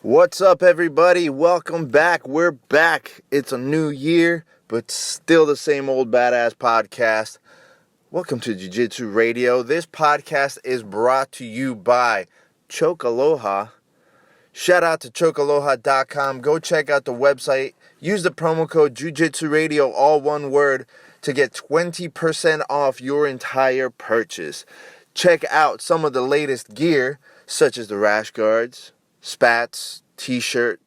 What's up, everybody? Welcome back. We're back. It's a new year, but still the same old badass podcast. Welcome to Jiu-Jitsu Radio. This podcast is brought to you by Choke Aloha. Shout out to chokealoha.com. Go check out the website. Use the promo code Jiu-Jitsu Radio, all one word, to get 20% off your entire purchase. Check out some of the latest gear, such as the rash guards, spats, t-shirt,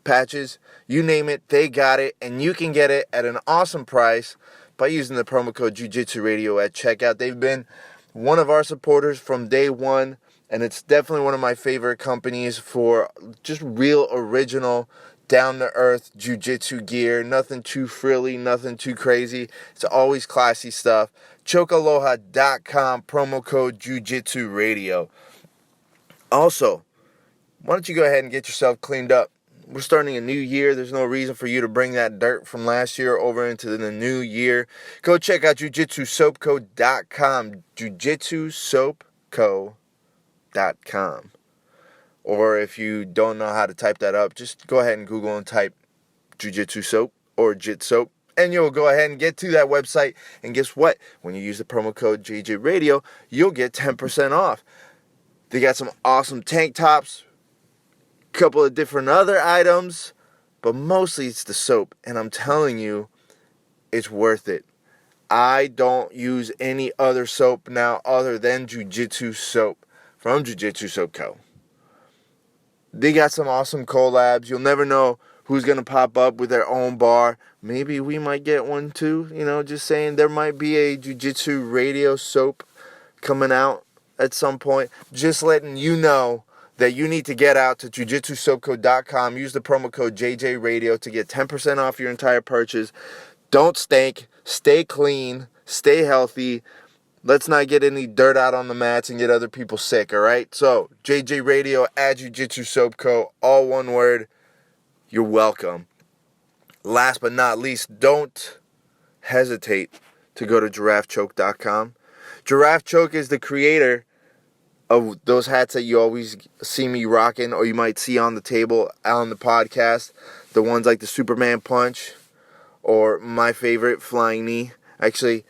patches, you name it, they got it, and you can get it at an awesome price by using the promo code Jiu-Jitsu Radio at checkout. They've been one of our supporters from day one, and it's definitely one of my favorite companies for just real original, down-to-earth jiu-jitsu gear. Nothing too frilly, nothing too crazy. It's always classy stuff. chokealoha.com, promo code Jiu-Jitsu Radio. Also, why don't you go ahead and get yourself cleaned up? We're starting a new year. There's no reason for you to bring that dirt from last year over into the new year. Go check out jujitsusoapco.com, jujitsusoapco.com. Or if you don't know how to type that up, just go ahead and Google and type Jiu-Jitsu soap or Jit soap, and you'll go ahead and get to that website. And guess what? When you use the promo code JJ Radio, you'll get 10% off. They got some awesome tank tops, couple of different other items, but mostly it's the soap, and I'm telling you, it's worth it. I don't use any other soap now other than Jiu-Jitsu soap from Jiu-Jitsu Soap Co. They got some awesome collabs. You'll never know who's going to pop up with their own bar. Maybe we might get one too, just saying. There might be a Jiu-Jitsu Radio soap coming out at some point. Just letting you know that you need to get out to jujitsusoapco.com. Use the promo code JJRadio to get 10% off your entire purchase. Don't stink. Stay clean. Stay healthy. Let's not get any dirt out on the mats and get other people sick, all right? So, JJ Radio at Jiu-Jitsu Soap Co., all one word. You're welcome. Last but not least, don't hesitate to go to giraffechoke.com. Giraffe Choke is the creator of those hats that you always see me rocking, or you might see on the table on the podcast. The ones like the Superman Punch, or my favorite, Flying Knee. Actually,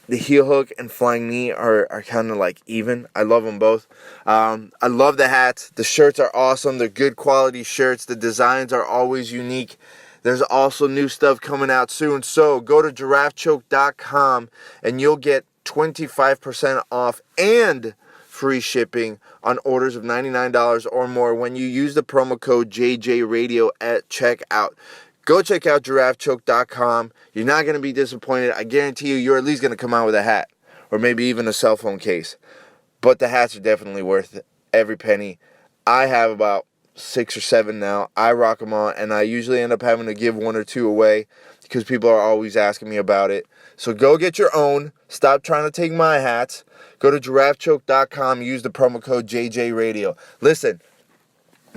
the heel hook and flying knee are kind of like even. I love them both. I love the hats. The shirts are awesome. They're good quality shirts. The designs are always unique. There's also new stuff coming out soon. So go to giraffechoke.com and you'll get 25% off and free shipping on orders of $99 or more when you use the promo code JJRadio at checkout. Go check out giraffechoke.com. You're not going to be disappointed. I guarantee you're at least going to come out with a hat or maybe even a cell phone case. But the hats are definitely worth every penny. I have about 6 or 7 now. I rock them all, and I usually end up having to give 1 or 2 away because people are always asking me about it. So go get your own. Stop trying to take my hats. Go to giraffechoke.com. Use the promo code JJRadio. Listen,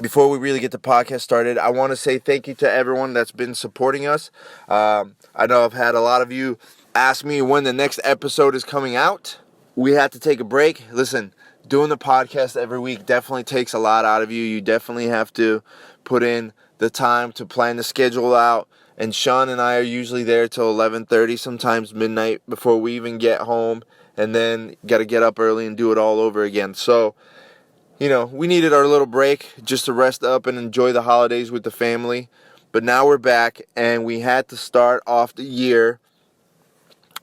before we really get the podcast started, I want to say thank you to everyone that's been supporting us. I know I've had a lot of you ask me when the next episode is coming out. We had to take a break. Listen, doing the podcast every week definitely takes a lot out of you. You definitely have to put in the time to plan the schedule out. And Shawn and I are usually there till 11:30, sometimes midnight, before we even get home. And then got to get up early and do it all over again. So, we needed our little break just to rest up and enjoy the holidays with the family. But now we're back, and we had to start off the year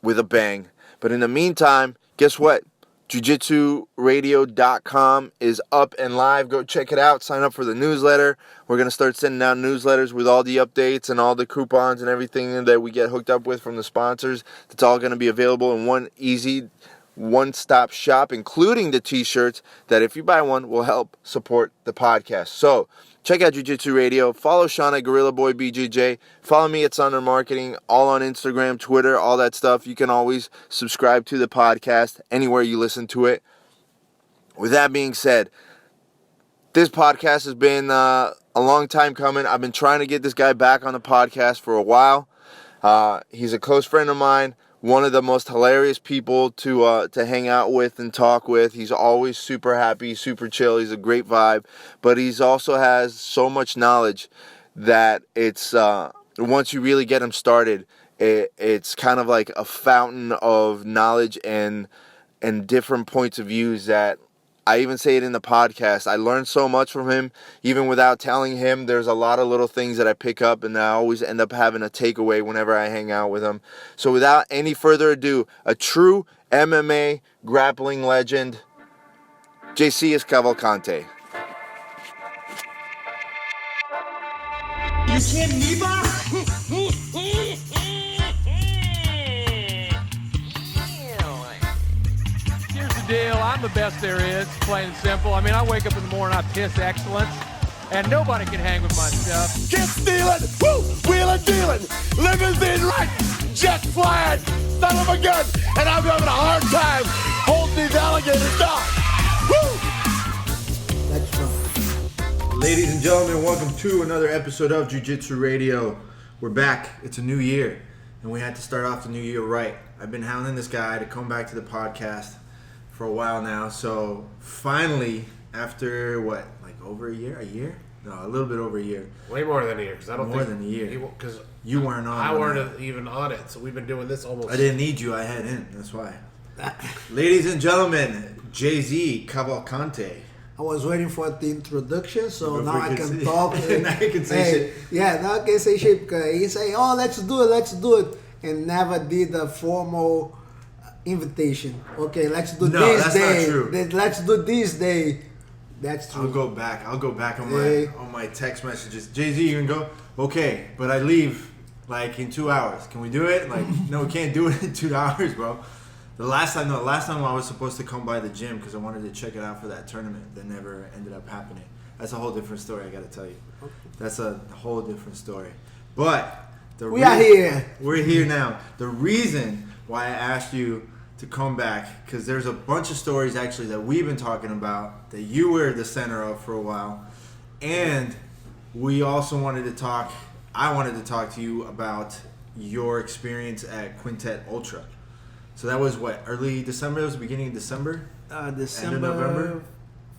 with a bang. But in the meantime, guess what? JujitsuRadio.com is up and live. Go check it out. Sign up for the newsletter. We're going to start sending out newsletters with all the updates and all the coupons and everything that we get hooked up with from the sponsors. It's all going to be available in one easy one-stop shop, including the t-shirts that if you buy one will help support the podcast. So check out Jiu-Jitsu Radio. Follow Shawn at Gorilla Boy BJJ. Follow me at Sunder Marketing, all on Instagram, Twitter, all that stuff. You can always subscribe to the podcast anywhere you listen to it. With that being said, this podcast has been a long time coming. I've been trying to get this guy back on the podcast for a while. He's a close friend of mine. one of the most hilarious people to hang out with and talk with. He's always super happy, super chill. He's a great vibe, but he's also has so much knowledge that it's once you really get him started, it's kind of like a fountain of knowledge and different points of views that I even say it in the podcast. I learned so much from him, even without telling him. There's a lot of little things that I pick up, and I always end up having a takeaway whenever I hang out with him. So without any further ado, a true MMA grappling legend, Gesias Cavalcante. You kidding me, boss? Here's the deal. I'm the best there is, plain and simple. I mean, I wake up in the morning, I piss excellence, and nobody can hang with my stuff. Get stealing, woo, wheeling, dealing, limousine right, jet flying, son of a gun, and I'm having a hard time holding these alligators down. Woo! That's fun. Ladies and gentlemen, welcome to another episode of Jiu-Jitsu Radio. We're back. It's a new year, and we had to start off the new year right. I've been hounding this guy to come back to the podcast for a while now, so finally, after what, like over a year? A year? No, a little bit over a year. Way more than a year, because I don't More think than a year. Because You weren't on. I weren't even on it, so we've been doing this almost. I didn't need you. I had him. That's why. Ladies and gentlemen, Jay-Z Cavalcante. I was waiting for the introduction, so Before now I you can say- talk. Now you can say shit. Yeah, now I can say shit because he say, "Oh, let's do it," and never did a formal invitation. Okay, let's do No, this that's day. not true. Let's do this day. That's true. I'll go back on Hey. my text messages. Jay-Z, you can go? Okay, but I leave like in 2 hours. Can we do it? Like, no, we can't do it in 2 hours, bro. The last time I was supposed to come by the gym because I wanted to check it out for that tournament that never ended up happening. That's a whole different story, I gotta tell you. That's a whole different story. But We are here. We're here now. The reason why I asked you to come back, because there's a bunch of stories actually that we've been talking about that you were the center of for a while, and we also I wanted to talk to you about your experience at Quintet Ultra. So that was what, early December? That was the beginning of December? December November?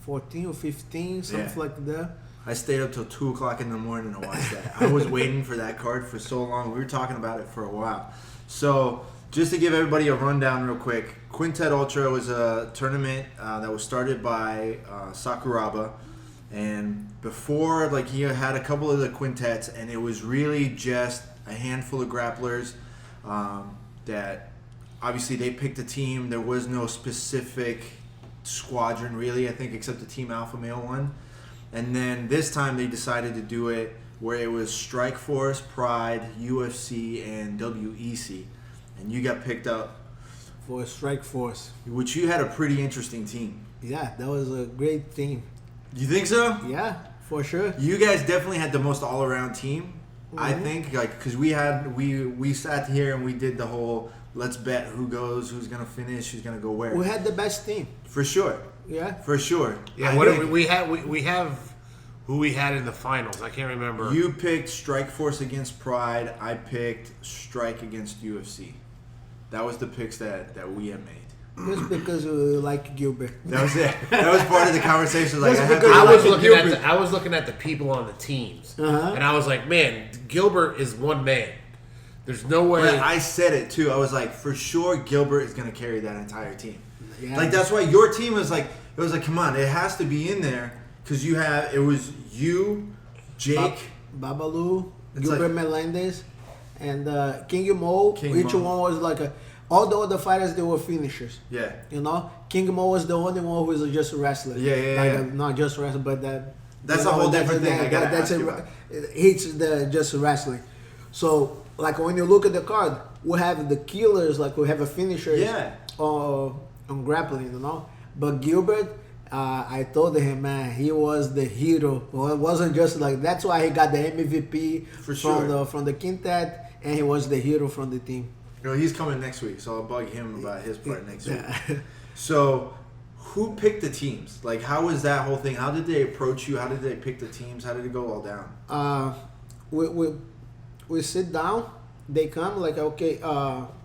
14 or 15, something Yeah. like that. I stayed up till 2 o'clock in the morning to watch that. I was waiting for that card for so long. We were talking about it for a while. So just to give everybody a rundown real quick, Quintet Ultra was a tournament that was started by Sakuraba. And before, like, he had a couple of the quintets, and it was really just a handful of grapplers that obviously they picked a team. There was no specific squadron really, I think, except the Team Alpha Male one. And then this time they decided to do it where it was Strike Force, Pride, UFC, and WEC. And you got picked up, For Strike Force. which you had a pretty interesting team. Yeah, that was a great team. You think so? Yeah, for sure. You guys definitely had the most all-around team, I Mhm. think, like, because we sat here and we did the whole let's bet who goes, who's gonna finish, who's gonna go where. We had the best team. For sure, Yeah. for sure. Yeah, I what think we have who we had in the finals. I can't remember. you picked Strike Force against Pride. I picked Strike against UFC. That was the picks that we had made. Just because we like Gilbert. That was it. That was part of the conversation. Like, Just I had because to, I was looking at the people on the teams, Uh-huh. and I was like, man, Gilbert is one man. There's no way. But I said it too. I was like, for sure, Gilbert is gonna carry that entire team. Yeah. Like, that's why your team was like, it was like, come on, it has to be in there because it was you, Jake. Babalu, It's Gilbert like- Melendez, and King Mo. King Each Mo. one was like all the other fighters, they were finishers. Yeah. You know, King Mo was the only one who was just a wrestler. Yeah, yeah, like, yeah. Not just wrestler, but that. That's you a know, whole that's different thing. I gotta that's ask you about. It's the just wrestling. So, like when you look at the card, we have the killers, like we have a finisher. Yeah. On grappling, you know. But Gilbert, I told him, man, he was the hero. Well, it wasn't just like that's why he got the MVP For sure. from the quintet, and he was the hero from the team. You know, he's coming next week, so I'll bug him about his part next week. Yeah. So, who picked the teams? Like, how was that whole thing? How did they approach you? How did they pick the teams? How did it go all down? We sit down. They come like, okay,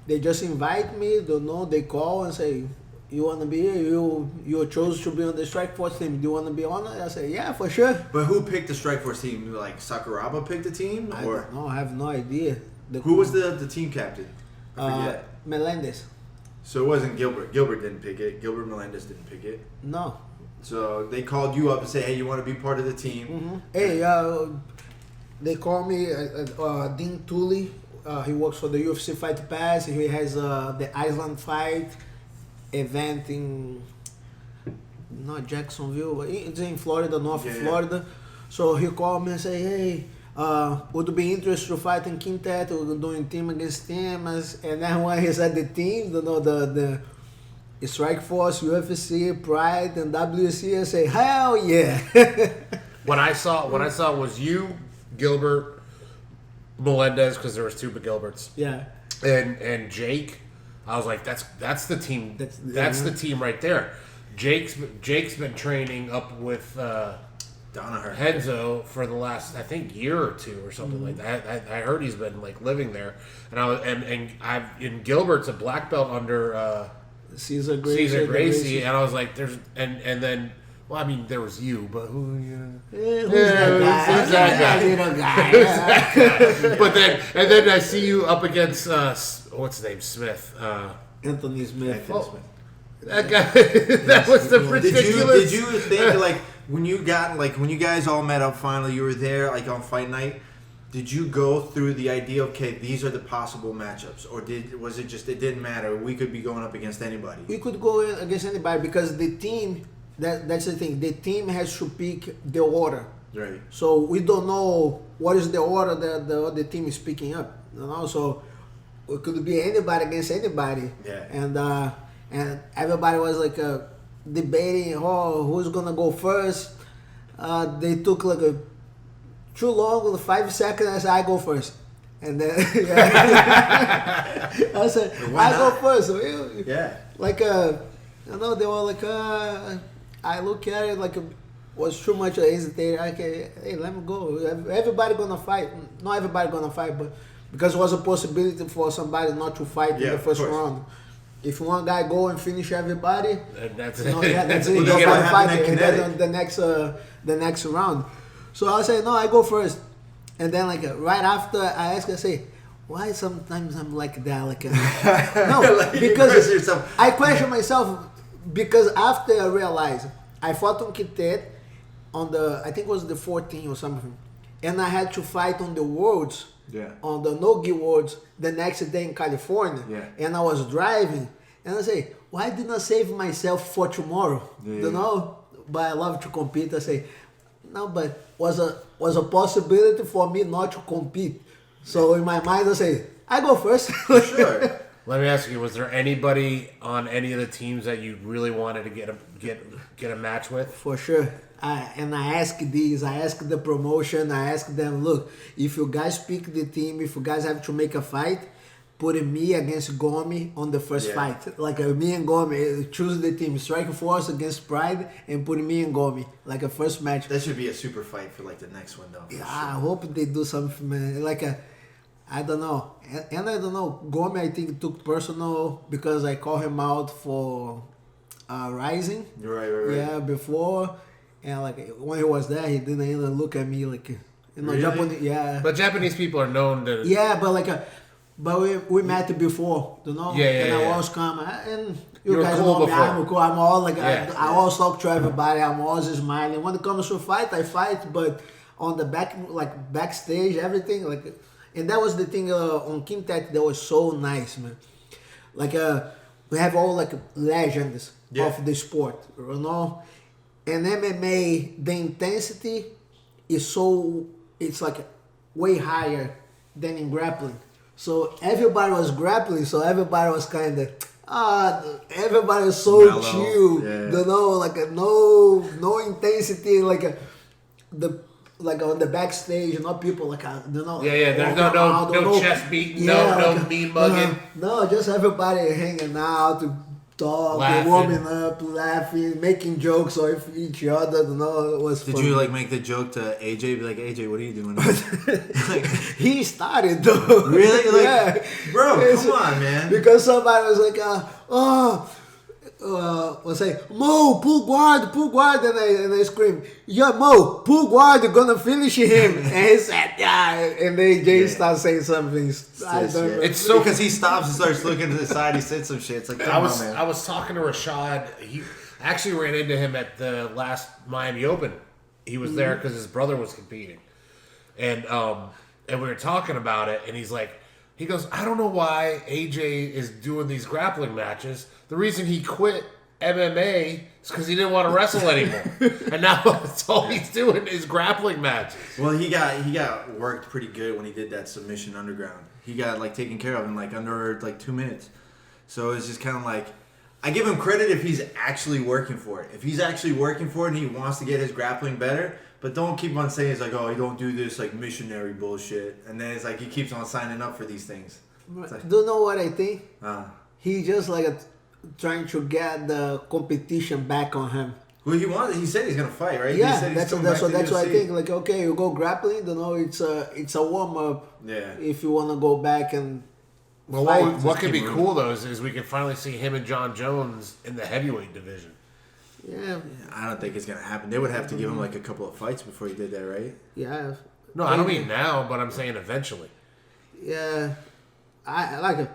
they just invite me. Don't know. They call and say, "You want to be here? You chose to be on the Strikeforce team. Do you want to be on it?" I say, "Yeah, for sure." But who picked the Strikeforce team? Like Sakuraba picked the team, I or don't know. I have no idea. who was the team captain? I forget. Melendez. So it wasn't Gilbert. Gilbert didn't pick it. Gilbert Melendez didn't pick it. No. So they called you up and say, "Hey, you want to be part of the team?" Mm-hmm. Hey, they call me Dean Tooley. He works for the UFC Fight Pass. He has the Iceland Fight event in not Jacksonville. It's in Florida, North Florida. So he called me and say, "Hey, would you be interested to fight in Quintet? We're doing team against team." And then when he said the team, the Strikeforce, UFC, Pride, and WC, I say, "Hell yeah!" What I saw was you, Gilbert, Melendez, because there was two Gilberts. Yeah. And Jake. I was like, that's the team. That's the team right there. Jake's been training up with Danaher. Henzo for the last, I think, year or two or something like that. I heard he's been like living there, and Gilbert's a black belt under Cesar Gracie, and I was like, and then. Well, I mean, there was you, but who? Who's that guy? Little guy. But then I see you up against what's his name, Smith. Anthony Smith. That guy. That was the ridiculous. Did you think like when you guys all met up finally? You were there like on fight night. Did you go through the idea? Okay, these are the possible matchups, or was it just it didn't matter? We could be going up against anybody. We could go against anybody because the team. That's the thing. The team has to pick the order. Right. So we don't know what is the order that the other team is picking up. So it could be anybody against anybody. Yeah. And everybody was like debating, who's gonna go first. They took like too long, 5 seconds. I said, "I go first." And then I said, "I go first." So, yeah. Like they were like I look at it like it was too much hesitation. Okay, hey, let me go. Everybody gonna fight. Not everybody gonna fight, but because it was a possibility for somebody not to fight in the first round. If one guy go and finish everybody, that's it. That's it. Well, Nobody that's fight, and then the next round. So I say no, I go first, and then like right after I ask, I say, why sometimes I'm like that? Like no, like because I question myself. Because after I realized I fought on Quintet on I think it was the 14th or something, and I had to fight on the Worlds, on the No-Gi Worlds the next day in California, and I was driving, and I say, why didn't I save myself for tomorrow? But I love to compete. I say, no, but was a possibility for me not to compete. So in my mind I say, I go first. Sure. Let me ask you: was there anybody on any of the teams that you really wanted to get a match with? For sure. I ask the promotion, I ask them, look, if you guys pick the team, if you guys have to make a fight, put me against Gomi on the first fight. Like me and Gomi, choose the team, Strikeforce against Pride, and put me and Gomi, like a first match. That should be a super fight for like the next one, though. Yeah, sure. I hope they do something, man. Like I don't know. And I don't know. Gomi, I think, took personal because I called him out for Rising. Right. Yeah, before. And like when he was there, he didn't even look at me like, really? Japanese. Yeah. But Japanese people are known to. Yeah, but like, but we met before, And I always come and you guys cool know me. before. I'm cool. I'm all like Yeah. I always talk to everybody. I'm always smiling. When it comes to fight, I fight. But on the backstage, everything like. And that was the thing on Quintet that was so nice, man. Like we have all like legends of the sport, And MMA, the intensity is it's like way higher than in grappling. So everybody was grappling, so everybody was kind of everybody was so mellow. Chill, like no intensity, like like on the backstage, people like There's no chest beating, no mean mugging. No, just everybody hanging out, talk, Laughing. warming up, laughing, making jokes of each other. You know, it was Did fun. you like make the joke to AJ? Be like, AJ, what are you doing? He started though. Really? Like, Yeah. bro, It's- come on, man. Because somebody was like, was say, Mo, pull guard, and I scream, yeah, Mo, pull guard, you're gonna finish him. And he said, yeah, and then Jay started saying something. I don't know. It's so because he stops and starts looking to the side. He said some shit. It's like, come on, man. I was talking to Rashad. He I actually ran into him at the last Miami Open. He was there because his brother was competing, and we were talking about it. And he goes, I don't know why AJ is doing these grappling matches. The reason he quit MMA is because he didn't want to wrestle anymore, and now that's all he's doing is grappling matches. Well, he got worked pretty good when he did that submission underground. He got like taken care of in like under like 2 minutes. So it's just kind of like, I give him credit if he's actually working for it. If he's actually working for it and he wants to get his grappling better, but don't keep on saying it's like, oh, you don't do this like missionary bullshit, and then it's like he keeps on signing up for these things. It's like, Do you know what I think? He just like trying to get the competition back on him. well, he said he's gonna fight, right? Yeah, he said he's that's coming what back to I UFC. think. Like, okay, you go grappling. You know, it's a warm up. Yeah. If you want to go back and Well, fight. what could be cool though is we can finally see him and John Jones in the heavyweight division. Yeah, I don't think it's gonna happen. They would have to give him like a couple of fights before he did that, right? yeah. No, I don't mean now, but I'm saying eventually. Yeah, I like it.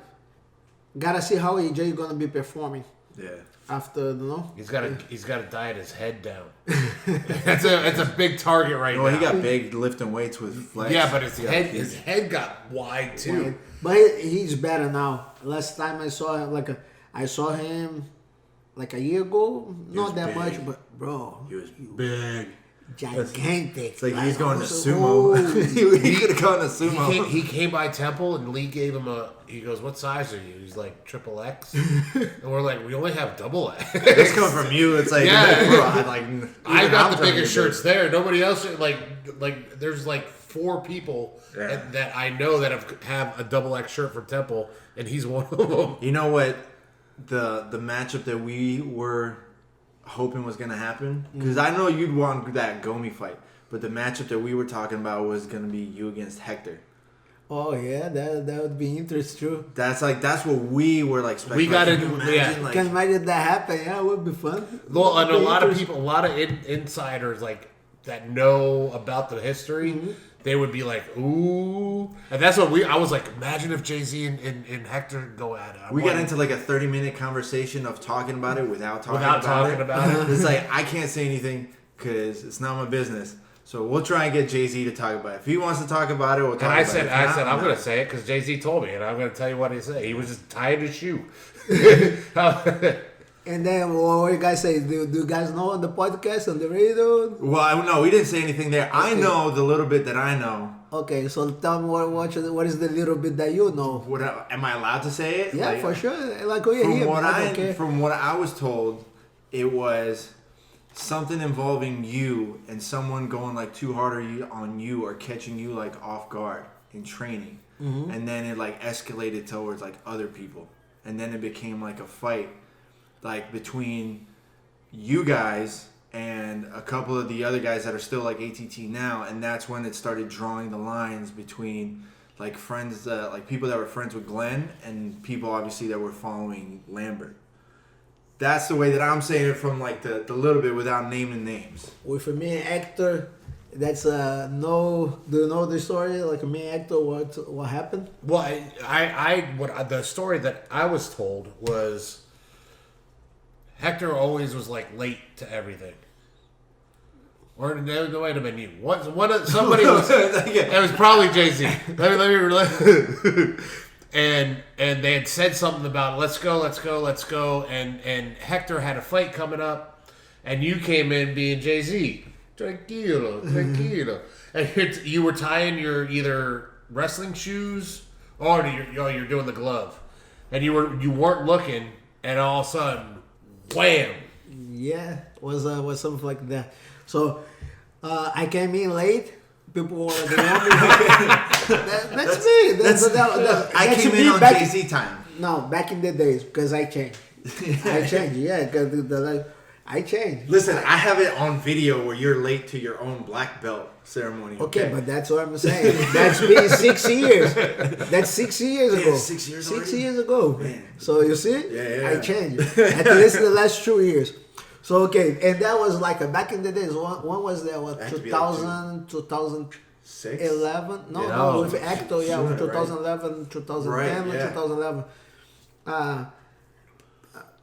Gotta see how AJ is gonna be performing Yeah. after, you know. He's got to diet his head down. It's a big target right Well, now. he got big lifting weights with flex. Yeah, but his head got wide too. But he's better now. Last time I saw him, I saw him like a year ago. Not was that big. much, but bro, He was Big. gigantic. It's like he's going to also- sumo. he could have gone to sumo. He came by Temple and Lee gave him he goes, what size are you? He's like XXX. And we're like, we only have XX. It's coming from you. It's like, Yeah. bro, I even got I'm the trying biggest to do shirts there. Nobody else, like there's like 4 people Yeah. that I know that have a XX shirt for Temple, and he's one of them. You know what? The matchup that we were hoping was going to happen, because I know you'd want that Gomi fight, but the matchup that we were talking about was going to be you against Hector. Oh yeah, that would be interesting too. That's what we were like. We gotta can you do- imagine, yeah. like, Can imagine that happen? Yeah, it would be fun. Well, and a Be lot of interesting. people, a lot of insiders like that know about the history. They would be like, "Ooh," and that's what I was like. Imagine if Jay-Z and Hector go at it. we got into like a 30-minute conversation of talking about it without talking Without about talking it. about it. It's like, I can't say anything because it's not my business. So we'll try and get Jay-Z to talk about it. If he wants to talk about it, we'll talk And about it. If not, I'm not. going to say it because Jay-Z told me, and I'm going to tell you what he said. He was just tying his shoe. And then what do you guys say? Do you guys know on the podcast, on the radio? Well, no, we didn't say anything there. I know the little bit that I know. Okay, so tell me what is the little bit that you know? Am I allowed to say it? Yeah, Like, for sure. Like, oh yeah, From here, what man, I don't care. from what I was told, it was something involving you and someone going like too hard on you or catching you like off guard in training, and then it like escalated towards like other people, and then it became like a fight, like between you guys and a couple of the other guys that are still like ATT now, and that's when it started drawing the lines between like friends, like people that were friends with Glenn and people obviously that were following Lambert. That's the way that I'm saying it from like the little bit without naming names. With me and Hector, that's no. Do you know the story? Like me and Hector, what happened? Well, the story that I was told was Hector always was like late to everything. Or no, it might have been you. Somebody was. It was probably Jay-Z. Let me and they had said something about let's go, and Hector had a fight coming up, and you came in being Jay-Z. Tranquilo. And you were tying your either wrestling shoes or you're doing the glove, and you weren't looking, and all of a sudden, wham! Yeah, was something like that. So I came in late. People were the that's me. I came in on Jay-Z time. No, back in the days because I changed. I changed. Yeah, because I changed. Listen, I have it on video where you're late to your own black belt ceremony. Okay, but that's what I'm saying. That's been 6 years. That's 6 years ago. 6 years 6 already? years ago. Man. So you see? Yeah. I changed. At least the last 2 years. So, okay. And that was like back in the days. When was that? What, That had to be 2000, 6? 2011? No, Yeah. with Acto, yeah. Sooner, 2011, 2010, Right, yeah. 2011.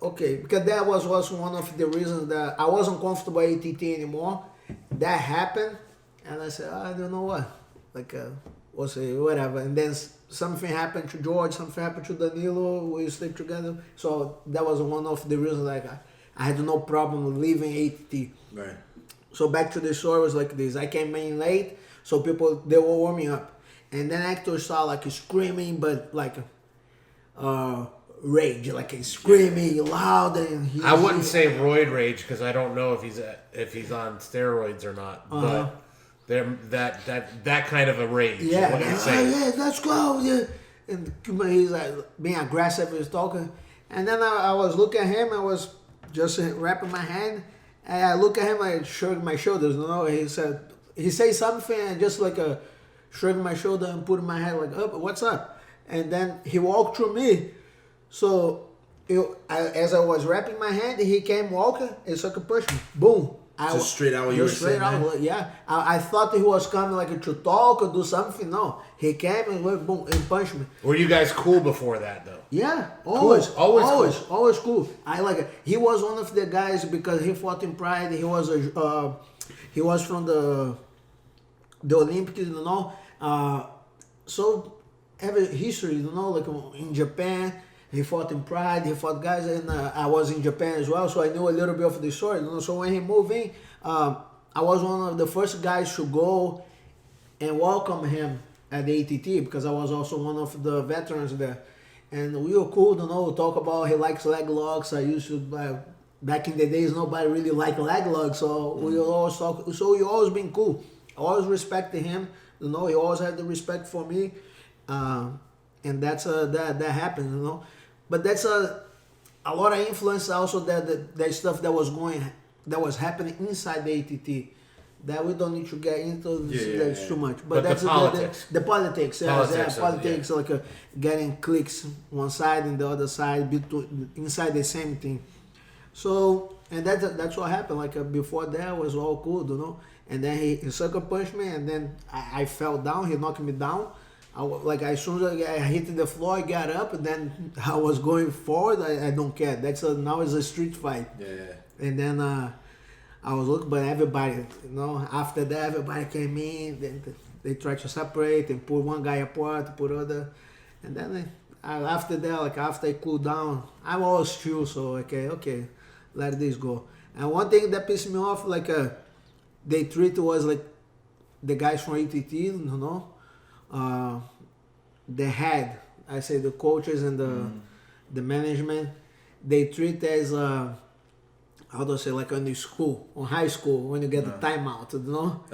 Okay, because that was one of the reasons that I wasn't comfortable at ATT anymore. That happened, and I said, I don't know what. Like, we'll say, whatever. And then something happened to George, something happened to Danilo, we stayed together. So that was one of the reasons, like, I had no problem leaving ATT. Right. So back to the story was like this. I came in late, so people, they were warming up. And then actors started like screaming, but like rage, like screaming loud. And I wouldn't say roid rage because I don't know if he's on steroids or not. But that kind of a rage. Is what you're saying. Yeah, let's go. Yeah. And he's like being aggressive, he's talking. And then I was looking at him, I was just wrapping my hand. And I look at him, I shrugged my shoulders. You know, he said something, and just like shrugged my shoulder and put my head like, up, what's up? And then he walked through me. So as I was wrapping my hand, he came walking and so could push me. Boom. Just straight out what you were saying, man? Yeah. I thought he was coming like to talk or do something. No. He came and went boom and punched me. Were you guys cool before that though? Yeah, always, Cool. always cool. I like it. He was one of the guys because he fought in Pride. He was from the Olympics, you know. So every history, you know, like in Japan, he fought in Pride. He fought guys, and I was in Japan as well, so I knew a little bit of the story. You know, so when he moved in, I was one of the first guys to go and welcome him at the ATT because I was also one of the veterans there. And we were cool, you know, talk about he likes leg locks. I used to, back in the days, nobody really liked leg locks, so we always talk. So he always been cool. I always respected him, you know, he always had the respect for me. And that's that happened, you know. But that's a lot of influence also that stuff that was happening inside the ATT. That we don't need to get into. That's too much. But that's the politics. The politics. Politics, like getting clicks one side and the other side inside the same thing. So and that's what happened. Like before that was all cool, you know. And then he sucker punched me, and then I fell down. He knocked me down. As soon as I hit the floor, I got up, and then I was going forward. I don't care. Now it's a street fight. Yeah. And then I was looking, but everybody, you know, after that, everybody came in. Then they tried to separate and put one guy apart, put other, and then after that, after I cooled down, I'm always chill. So okay, let this go. And one thing that pissed me off, they treated was like the guys from ATT, you know. The head, I say the coaches and the management, they treat as how do I say, like on high school, when you get the timeout, you know?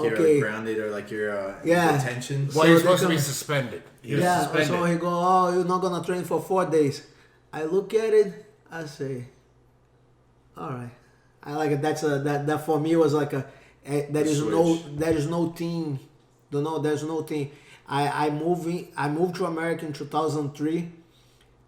You're grounded or like you're detention. Well, you're supposed to be suspended. Suspended. So he go, you're not gonna train for 4 days. I look at it, I say, all right. I like it. That for me was like there is no team. You know, there's no team. I moved to America in 2003.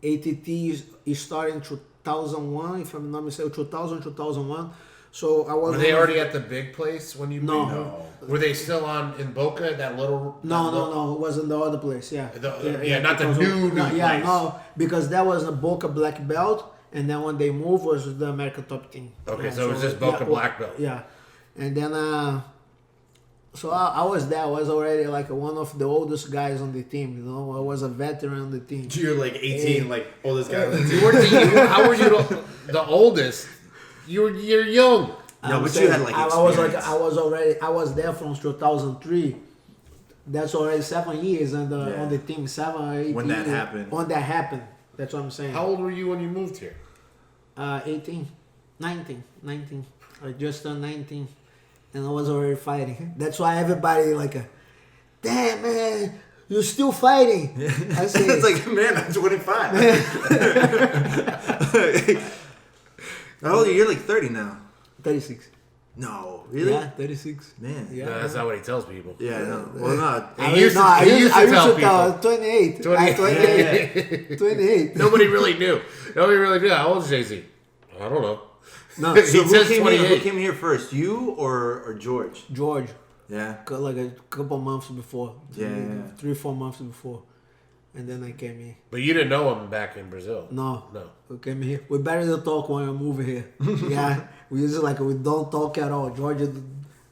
ATT is starting 2001, if I'm not mistaken, 2001. So I was. Were they already at the big place when you moved? No. Were they still in Boca? That little. No. It was in the other place. Yeah. Not the new place. Yeah, no, because that was a Boca black belt, and then when they moved was the American top team. Okay, so it was just Boca black belt. Yeah, and then. So I was there. I was already like one of the oldest guys on the team. You know, I was a veteran on the team. You're like 18, like oldest guy on the team. How were you the oldest? You're young. No, but you had like experience. I was there from 2003. That's already 7 years on the team. 7 or 8 when that happened. When that happened. That's what I'm saying. How old were you when you moved here? 19. I just turned 19. And I was already fighting. That's why everybody damn man, "You're still fighting?" I say, It's like, man, I'm 25. How old are you? You're like 30 now. 36. No, really? Yeah, 36. Man. Yeah. No, that's not what he tells people. Yeah, no. Well, not. I He used to tell people. 28. 28. 28. Nobody really knew. How old is Jay-Z? I don't know. No, He So says who 28. came here first, you or George? George, Yeah. like a couple months before. Yeah. 3-4 months before. And then I came here. But you didn't know him back in Brazil. No. No. We came here. We barely talk when we move here. Yeah. We usually we don't talk at all. George would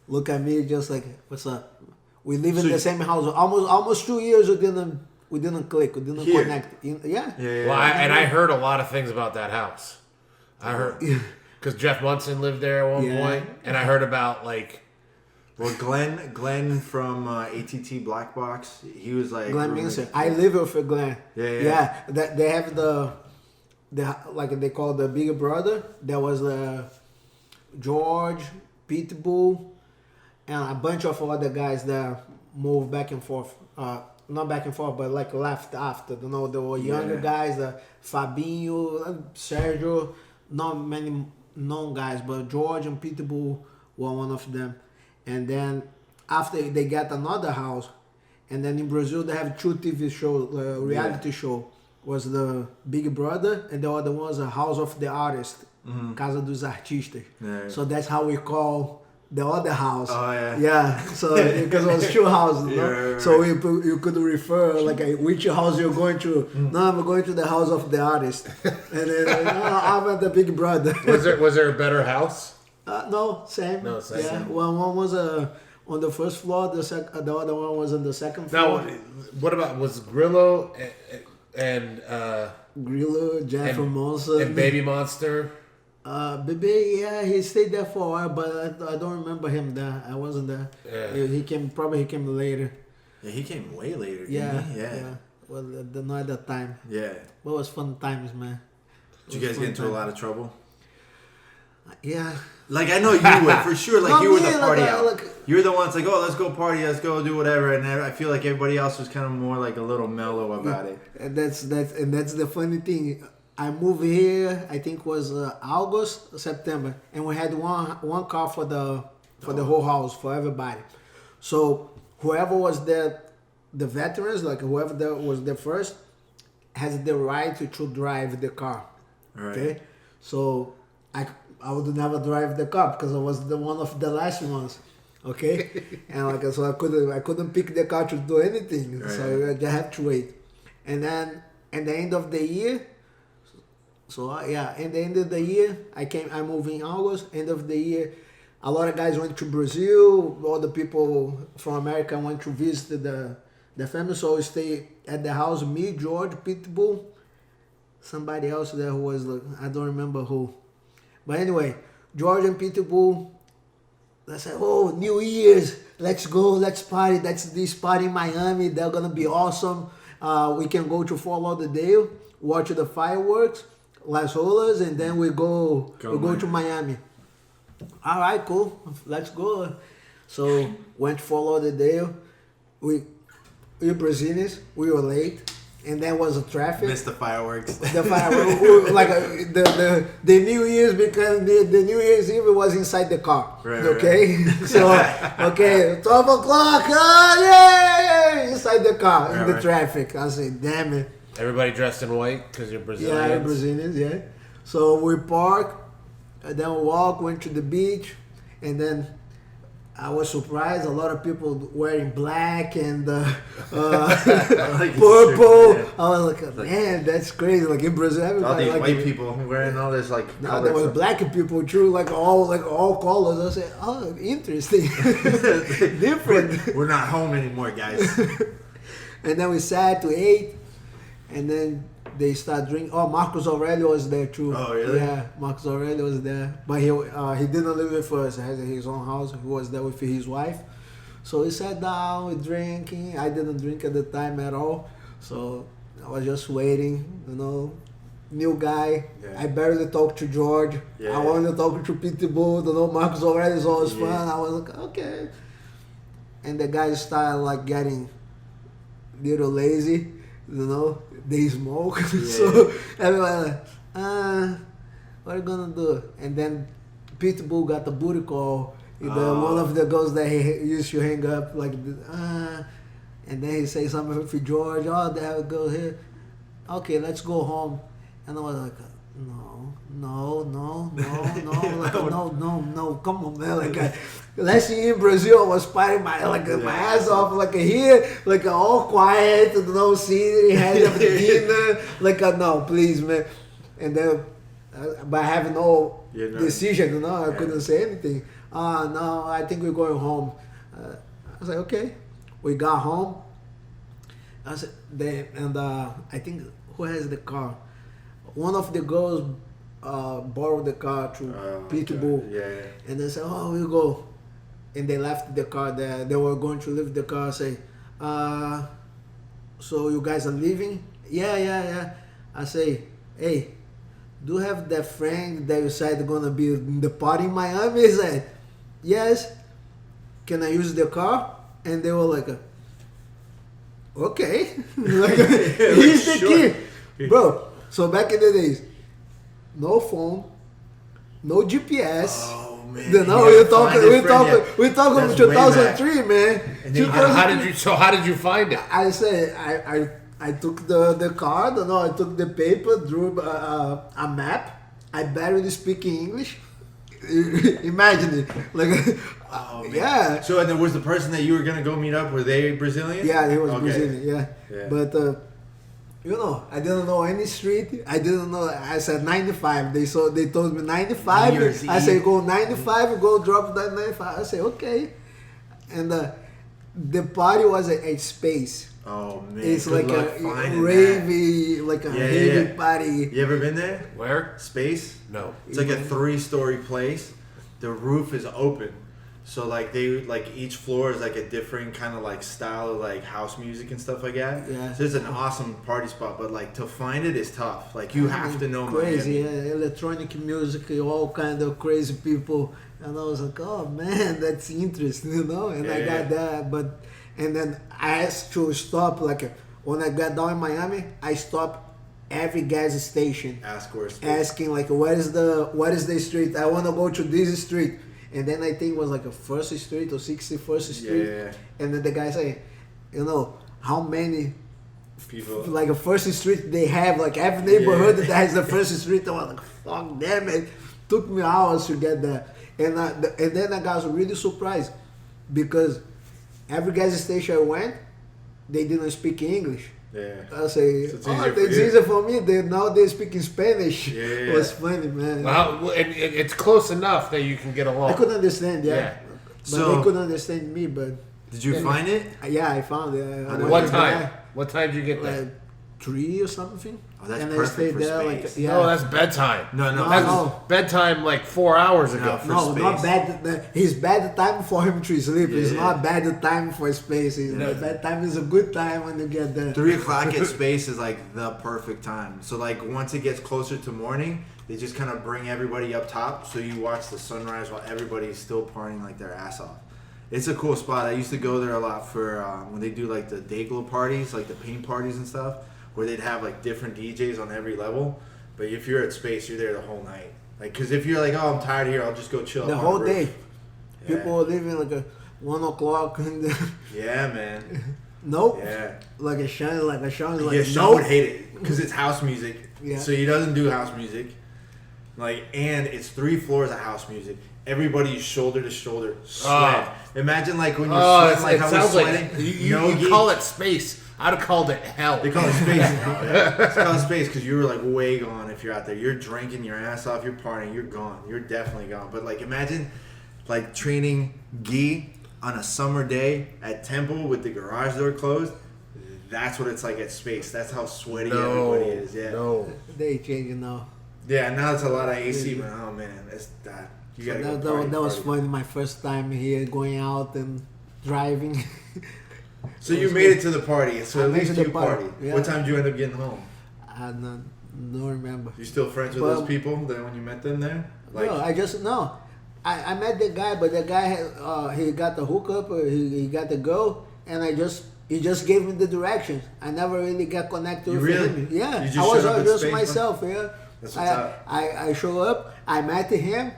look at me just like, what's up? We live in the same house. Almost 2 years we didn't click. We didn't Here. connect. Yeah. Well, I heard a lot of things about that house. I heard because Jeff Munson lived there at one point, and I heard about like. Well, Glenn from ATT Black Box, he was like Glenn Minster. I live with Glenn. Yeah. That they have the like they call the bigger brother. There was George, Pitbull, and a bunch of other guys that moved back and forth. Not back and forth, but like left after. You know, there were younger guys, Fabinho, Sergio. Not many known guys, but George and Pitbull were one of them. And then after they got another house, and then in Brazil they have 2 TV shows, reality show. Was the Big Brother, and the other one was a House of the Artist, Casa dos Artistas. Yeah. So that's how we call the other house. Oh, yeah. Yeah, so because it was 2 houses, no? Right. So you could refer like which house you're going to. No, I'm going to the House of the Artist, and then I'm at the Big Brother. Was there a better house? No, same. No, same. Yeah, one was on the first floor. The other one was on the second Now, floor. what about was Grillo and Grillo, Jeff Monson, and Baby Monster? Baby, yeah, he stayed there for a while, but I don't remember him there. I wasn't there. Yeah. He came later. Yeah, he came way later. Yeah, Didn't he? Yeah. Well, not at that time. Yeah. But it was fun times, man. Did you guys get into a lot of trouble? Yeah. Like, I know you would, for sure. Like, Not you were me, the party like, out. like- You were the ones like, oh, let's go party, let's go do whatever. And I feel like everybody else was kind of more like a little mellow about it. And that's the funny thing. I moved here. I think was August, September, and we had one car for the whole house for everybody. So whoever was the veterans, like whoever was the first, has the right to drive the car. Right. Okay, so I would never drive the car because I was one of the last ones. Okay, and like so I couldn't pick the car to do anything. Right. So I just have to wait. And then at the end of the year, at the end of the year, I moved in August. End of the year, a lot of guys went to Brazil. All the people from America went to visit the family. So we stayed at the house. Me, George, Pitbull, somebody else there who was like, I don't remember who. But anyway, George and Pitbull, they said, oh, New Year's, let's go, let's party. That's this party in Miami. They're going to be awesome. We can go to Fort Lauderdale, watch the fireworks, Las Olas, and then we go to Miami. All right, cool. Let's go. So went to Fort Lauderdale. We Brazilians, we were late. And then was a traffic. Missed the fireworks. The fireworks, like the New Year's, because the New Year's Eve was inside the car. Right, okay, so 12 o'clock, yay! Inside the car in the traffic. I said, damn it. Everybody dressed in white because you're Brazilian. Yeah, Brazilians, yeah. So we parked, and then we walked, went to the beach, and then I was surprised. A lot of people wearing black and purple. Yeah. I was like, man, that's crazy. Like in Brazil, All everybody these like white people wearing all this like. Now there was black people too, like all colors. I said, oh, interesting, different. We're not home anymore, guys. And then we sat to ate, and then they start drinking. Oh, Marcus Aurelio was there too. Oh, really? Yeah, Marcus Aurelio was there, but he didn't live with us. He has his own house. He was there with his wife. So we sat down, we drinking. I didn't drink at the time at all, so I was just waiting. New guy. Yeah. I barely talked to George. Yeah. I wanted to talk to Pitbull. Marcus Aurelio is always fun. I was like, okay. And the guys started like getting little lazy, they smoke. So everybody like, what are you gonna do? And then Pitbull got the booty call. One of the girls that he used to hang up, like, and then he say something for George. Oh, they have a girl here. Okay, let's go home. And I was like, no, like, no, come on, man. Like, last year in Brazil, I was fighting my ass off, like here, like all quiet, no scenery, had a dinner, like, no, please, man. And then, by having no decision, I couldn't say anything. No, I think we're going home. I was like, okay. We got home. I said, I think who has the car? One of the girls borrowed the car to Pitbull. Okay. Yeah. And they said, oh, we'll go. And they left the car there. They were going to leave the car. Say, so you guys are leaving? Yeah. I say, hey, do you have that friend that you said gonna be in the party in Miami? He said, yes. Can I use the car? And they were like, okay. Like, he's the key. Bro, so back in the days, no phone, no GPS. Oh man. We're talking 2003, man. How did you find it? I said I took the card, I took the paper, drew a map. I barely speak English. Imagine it, like, yeah. So, and there was the person that you were gonna go meet up. Were they Brazilian? Yeah, he was Brazilian. Yeah. But I didn't know any street. I didn't know. I said 95. They told me 95. I said go 95. Go drop that 95. I said okay. And the party was a space. Oh man, it's like a ravey, like a heavy party. You ever been there? Where? Space? No. It's like a 3-story place. The roof is open, so like each floor is like a different kind of like style of like house music and stuff like that. Yeah. So it's an awesome party spot, but like to find it is tough. Like you have to know crazy, Miami. Electronic music, all kind of crazy people, and I was like, oh man, that's interesting, And I got that, and then I asked to stop, like, when I got down in Miami, I stopped every gas station. Asking, like, what is the street? I want to go to this street. And then I think it was like a 1st Street or 61st Street. Yeah. And then the guy say, how many people, like a 1st Street they have, like every neighborhood that has the 1st Street. I was like, fuck damn it. Took me hours to get there. And then I got really surprised because every gas station I went, they didn't speak English. Yeah. I say, so it's easier for me. Now they speak in Spanish. Yeah. It was funny, man. Well, it's close enough that you can get along. I couldn't understand, but they couldn't understand me. But did you find it? Yeah, I found it. What time? What time did you get there? Like 3 or something. Oh, that's and perfect I stayed for there space. No, that's bedtime. No. That's bedtime like 4 hours ago. No, not bad. It's bad time for him to sleep. It's not bad time for space. Bad time is a good time when you get there. 3 o'clock at space is like the perfect time. So like once it gets closer to morning, they just kind of bring everybody up top, so you watch the sunrise while everybody's still partying like their ass off. It's a cool spot. I used to go there a lot for when they do like the day glow parties, like the paint parties and stuff, where they'd have like different DJs on every level. But if you're at space, you're there the whole night. Like, cause if you're like, oh, I'm tired here, I'll just go chill. The whole day. Yeah. People are leaving like 1 o'clock. Yeah, man. Nope. Yeah. Like a Shawn, like Shawn nope. would hate it because it's house music. Yeah. So he doesn't do house music. Like, and it's 3 floors of house music. Everybody's shoulder to shoulder sweat. Imagine like when you're sweating, like how we're sweating. Like you call it space. I'd have called it hell. They call it space. It's called space because you're like way gone if you're out there. You're drinking your ass off. You're partying. You're gone. You're definitely gone. But like imagine like training gi on a summer day at Temple with the garage door closed. That's what it's like at space. That's how sweaty everybody is. Yeah. No. They changing now. Yeah. Now it's a lot of AC, but oh man, it's that. You gotta go that was fun. My first time here, going out and driving. So you made it to the party. So at least you partied. Yeah. What time did you end up getting home? I don't remember. You still friends with those people that when you met them there? Like, no, I met the guy, but the guy had, he got the hookup, he got the girl, and I just he just gave me the directions. I never really got connected You with really? him. Yeah, You just I was showed up at just Space myself. Yeah, That's what's up. I show up. I met him.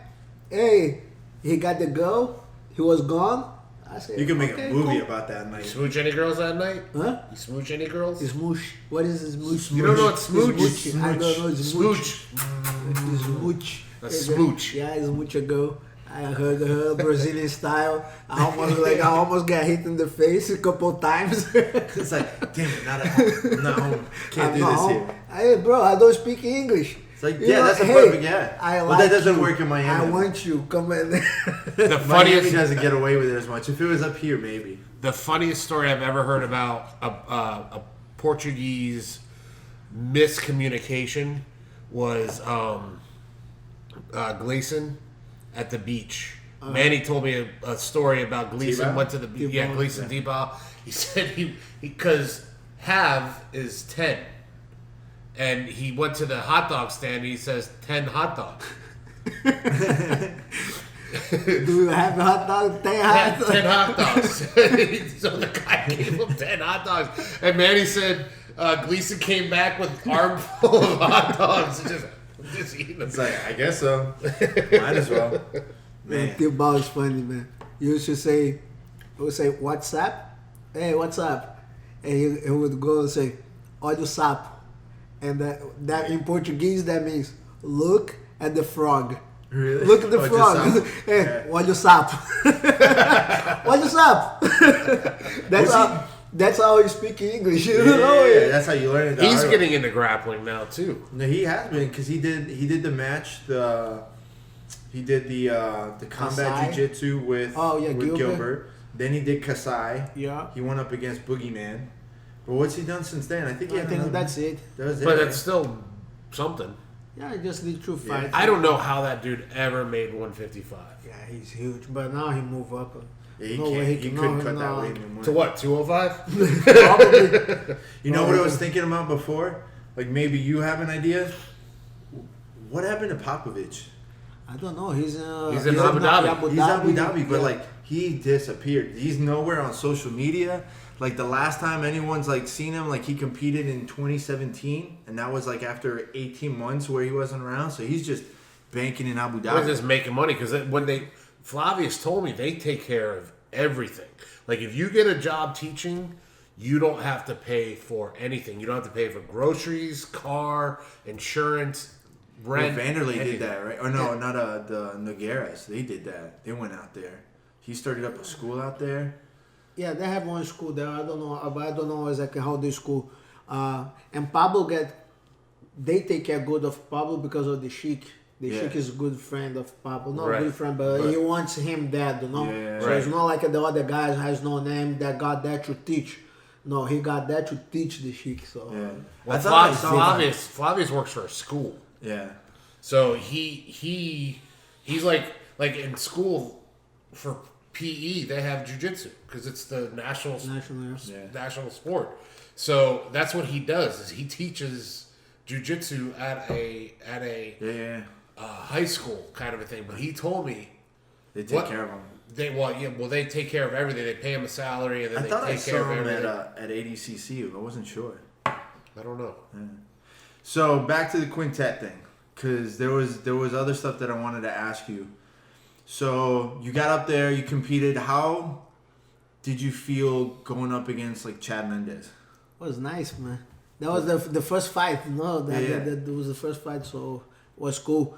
Hey, he got the girl. He was gone. I said, You can make okay, a movie cool. about that night. You smooch any girls that night? Huh? You smooch any girls? Smooch. What is a smooch? You don't know what smooch is? Smooch. I don't know. It's smooch. Smooch. Smooch. A smooch. Yeah, smooch a girl. I heard her Brazilian style. I almost got hit in the face a couple times. It's like, damn it, not at home. I'm not home. Can't do this here. Hey, bro, I don't speak English. It's like, You yeah, know, that's a hey, perfect, yeah. I Well, like that doesn't you. work in Miami. I want you. Come in. The Miami funniest, doesn't get away with it as much. If it was up here, maybe. the funniest story I've ever heard about a Portuguese miscommunication was Gleason at the beach. Manny told me a story about Gleason T-Bow? went to the beach. Yeah, Gleason T-Bow. He said because Have is 10. And he went to the hot dog stand and he says 10 hot dogs. Do you have a hot dog? 10 hot dogs. 10 hot dogs. So the guy gave him 10 hot dogs. And Manny said Gleason came back with an armful of hot dogs. Just eating them. It's like, I guess so. Might as well. Man. T-Bow is funny, man. You used to say, what's up? Hey, what's up? And he would go and say, olha o sapo. And that in Portuguese, that means look at the frog. Really? Look at the Oh, frog. just sapo. Hey, Yeah. olha o sapo. Olha o sapo. That's how he speak English. You know? Yeah, that's how you learn it. He's getting into grappling now, too. No, he has been because he did the match. He did the combat Kasai? jiu-jitsu with Gilbert. Then he did Kasai. Yeah. He went up against Boogeyman. But what's he done since then? I think that's it. That was it. But right? it's still something. Yeah, I just need to fight. I don't know how that dude ever made 155. Yeah, he's huge, but now he move up. Yeah, he No can't. way He he couldn't can- cut no. that weight anymore. To what, 205? Probably. You know what I was thinking about before? Like maybe you have an idea. What happened to Popovich? I don't know. He's in Abu Dhabi. He's Abu Dhabi, but Yeah. like he disappeared. He's nowhere on social media. Like the last time anyone's like seen him, like he competed in 2017, and that was like after 18 months where he wasn't around. So he's just banking in Abu They're Dhabi. just making money because Flavius told me they take care of everything. Like if you get a job teaching, you don't have to pay for anything. You don't have to pay for groceries, car, insurance, rent. Well, Vanderlei did anything. that, right? Or no, not the Nogueiras. They did that. They went out there. He started up a school out there. Yeah, they have one school there. I don't know, but I don't know exactly how the school. And Pablo they take care good of Pablo because of the Sheik. The Yeah. Sheik is a good friend of Pablo. Not Right. good friend, but Right. he wants him there, you know? Yeah, So it's right. not like the other guys has no name that got that to teach. No, he got that to teach the Sheik. So Yeah. Well, I thought I saw that. Flavius works for a school. Yeah. So he's like in school for PE they have jiu-jitsu because it's the national sport. So that's what he does is he teaches jiu-jitsu at a Yeah. high school kind of a thing. But he told me They take care of him. they take care of everything. They pay him a salary and then I they thought I take care saw of him everything. at ADCC. I wasn't sure. I don't know. So back to the quintet thing, because there was other stuff that I wanted to ask you. So you got up there, you competed. How did you feel going up against like Chad Mendez? it was nice, man. That was the first fight. No, that was the first fight, so it was cool.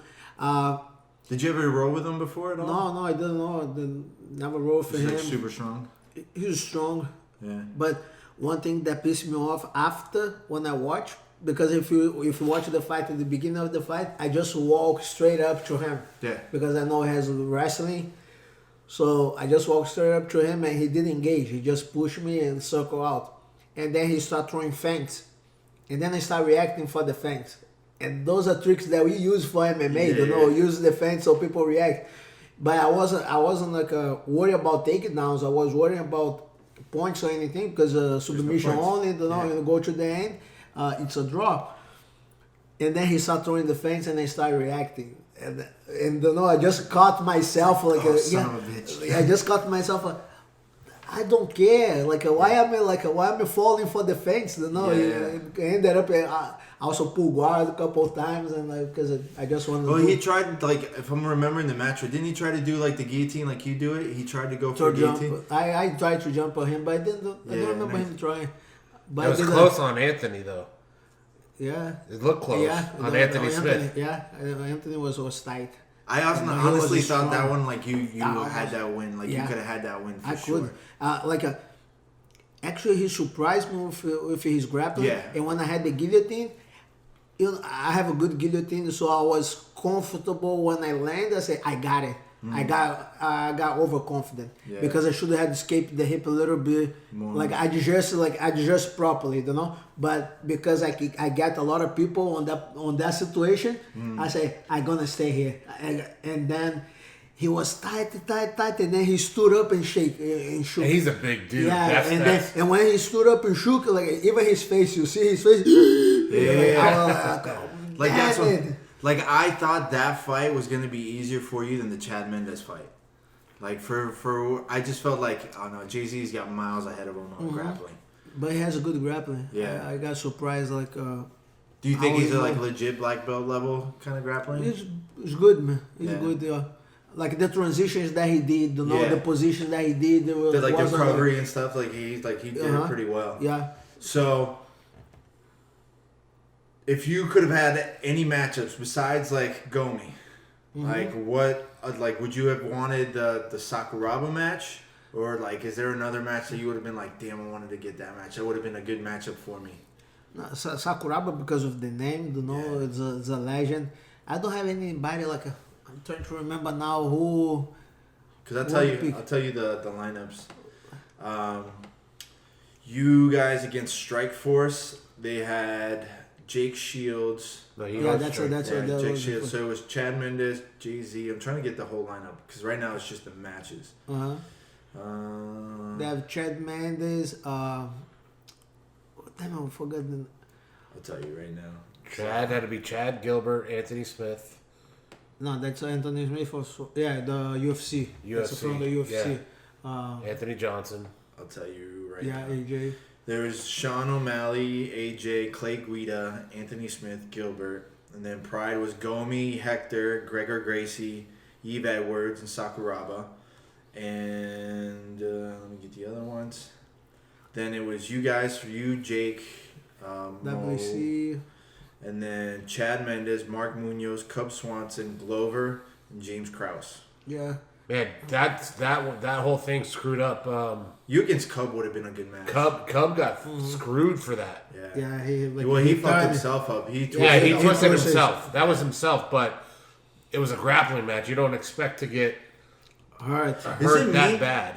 Did you ever roll with him before at all? No, I didn't know. I never rolled for He's him. like super strong. He was strong. Yeah. But one thing that pissed me off after when I watch, because if you watch the fight at the beginning of the fight, I just walk straight up to him. Yeah. Because I know he has wrestling. So I just walked straight up to him and he didn't engage. He just pushed me and circle out. And then he started throwing feints. And then I start reacting for the feints. And those are tricks that we use for MMA, you know, use the fence so people react. But I wasn't like worried about takedowns. I was worried about points or anything because submission only, you know, you go to the end, it's a draw. And then he started throwing the fence and I started reacting. And you know, I just caught myself like son of a bitch. I just caught myself. I don't care. Why am I falling for the fence? You know, I ended up. I also pulled guard a couple of times, and because I just wanted. Well, he tried if I'm remembering the match, didn't he try to do the guillotine like you do it? He tried to go for a guillotine. I tried to jump on him, but I don't remember him trying. But it was close on Anthony though. Yeah, it looked close on Anthony Smith. Anthony was tight. I honestly thought that one you had that win. You could have had that win for sure. Actually, he surprised me with his grappling. Yeah. And when I had the guillotine, I have a good guillotine, so I was comfortable when I landed. I said, I got it. I got overconfident because I should have escaped the hip a little bit. More. I adjust properly, you know. But because I got a lot of people on that situation, I say I'm gonna stay here. And then he was tight, and then he stood up and shook. And he's a big dude. Yeah, and when he stood up and shook, even his face, you see his face. That's what. I thought that fight was going to be easier for you than the Chad Mendes fight. I just felt Jay-Z's got miles ahead of him on grappling. But he has a good grappling. Yeah. I got surprised, Do you think he's a legit black belt level kind of grappling? He's good, man. He's good, yeah. The transitions that he did, the positions that he did. The recovery and stuff, he did it pretty well. Yeah. So... if you could have had any matchups besides Gomi, would you have wanted the Sakuraba match, or is there another match that you would have been damn, I wanted to get that match? That would have been a good matchup for me. No, Sakuraba because of the name, it's a legend. I don't have anybody I'm trying to remember now who. Because I'll tell you the lineups. You guys against Strikeforce, they had Jake Shields. Jake Shields. So it was Chad Mendes, Jay-Z. I'm trying to get the whole lineup because right now it's just the matches. They have Chad Mendes. Damn, I forgot. I'll tell you right now. Chad had to be Chad Gilbert, Anthony Smith. No, that's Anthony Smith. The UFC. That's from the UFC. Yeah. Anthony Johnson. I'll tell you right now. Yeah, AJ. There was Sean O'Malley, AJ, Clay Guida, Anthony Smith, Gilbert. And then Pride was Gomi, Hector, Gregor Gracie, Eve Edwards, and Sakuraba. And let me get the other ones. Then it was you guys, for you, Jake, WC. Mo, and then Chad Mendes, Mark Munoz, Cub Swanson, Glover, and James Krause. Yeah. Man, that whole thing screwed up. You against Cub would have been a good match. Cub got screwed for that. Yeah. He fucked himself up. He twisted himself. That was himself, but it was a grappling match. You don't expect to get hurt that bad.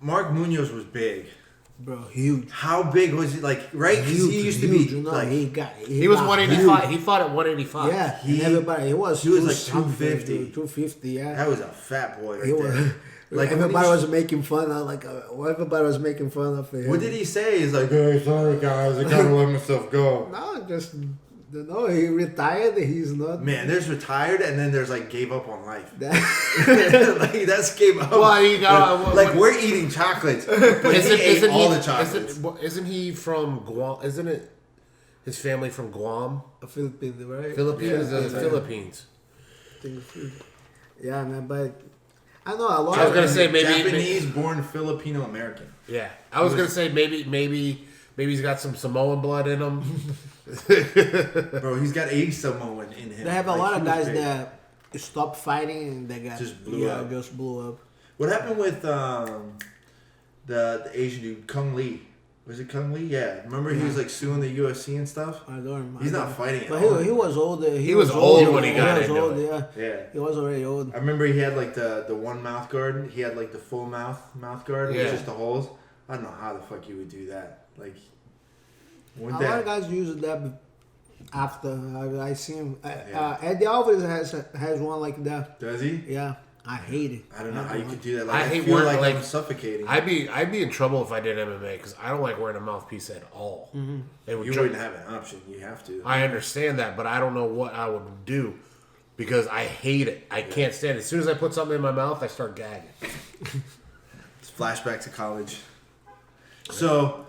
Mark Munoz was big. Bro, huge. How big was he? Right? Because he used to be he was 185. He fought at 185. Yeah, he was 250. 250. Yeah, that was a fat boy. Everybody was making fun of everybody was making fun of him. What did he say? He's hey, sorry guys, I gotta let myself go. No, just. No, he retired. He's not. Man, there's retired, and then there's gave up on life. That's gave up. Well, we're eating chocolates, but isn't all the chocolates. Isn't he from Guam? Isn't it his family from Guam? Philippines, right? Philippines. Yeah, man, but I know a lot. I was gonna say maybe Japanese-born Filipino American. Yeah, I was gonna say maybe he's got some Samoan blood in him. Bro, he's got a Samoan in him. They have a lot of guys that stopped fighting and they got just blew up. What happened with the Asian dude, Kung Lee? Was it Kung Lee? Yeah. Remember he was suing the UFC and stuff? I don't remember. He's not fighting but he was old. He was old when he got into it. Yeah. He was already old. I remember he had the one mouth guard. He had the full mouth guard with just the holes. I don't know how the fuck you would do that. A lot of guys use that after. I see him. Eddie Alvarez has one like that. Does he? Yeah. I hate it. I don't know how you could do that. I hate feel wearing I'm suffocating. I'd be in trouble if I did MMA because I don't like wearing a mouthpiece at all. Mm-hmm. You wouldn't have an option. You have to. I understand that, but I don't know what I would do because I hate it. I can't stand it. As soon as I put something in my mouth, I start gagging. It's Flashback to college. So,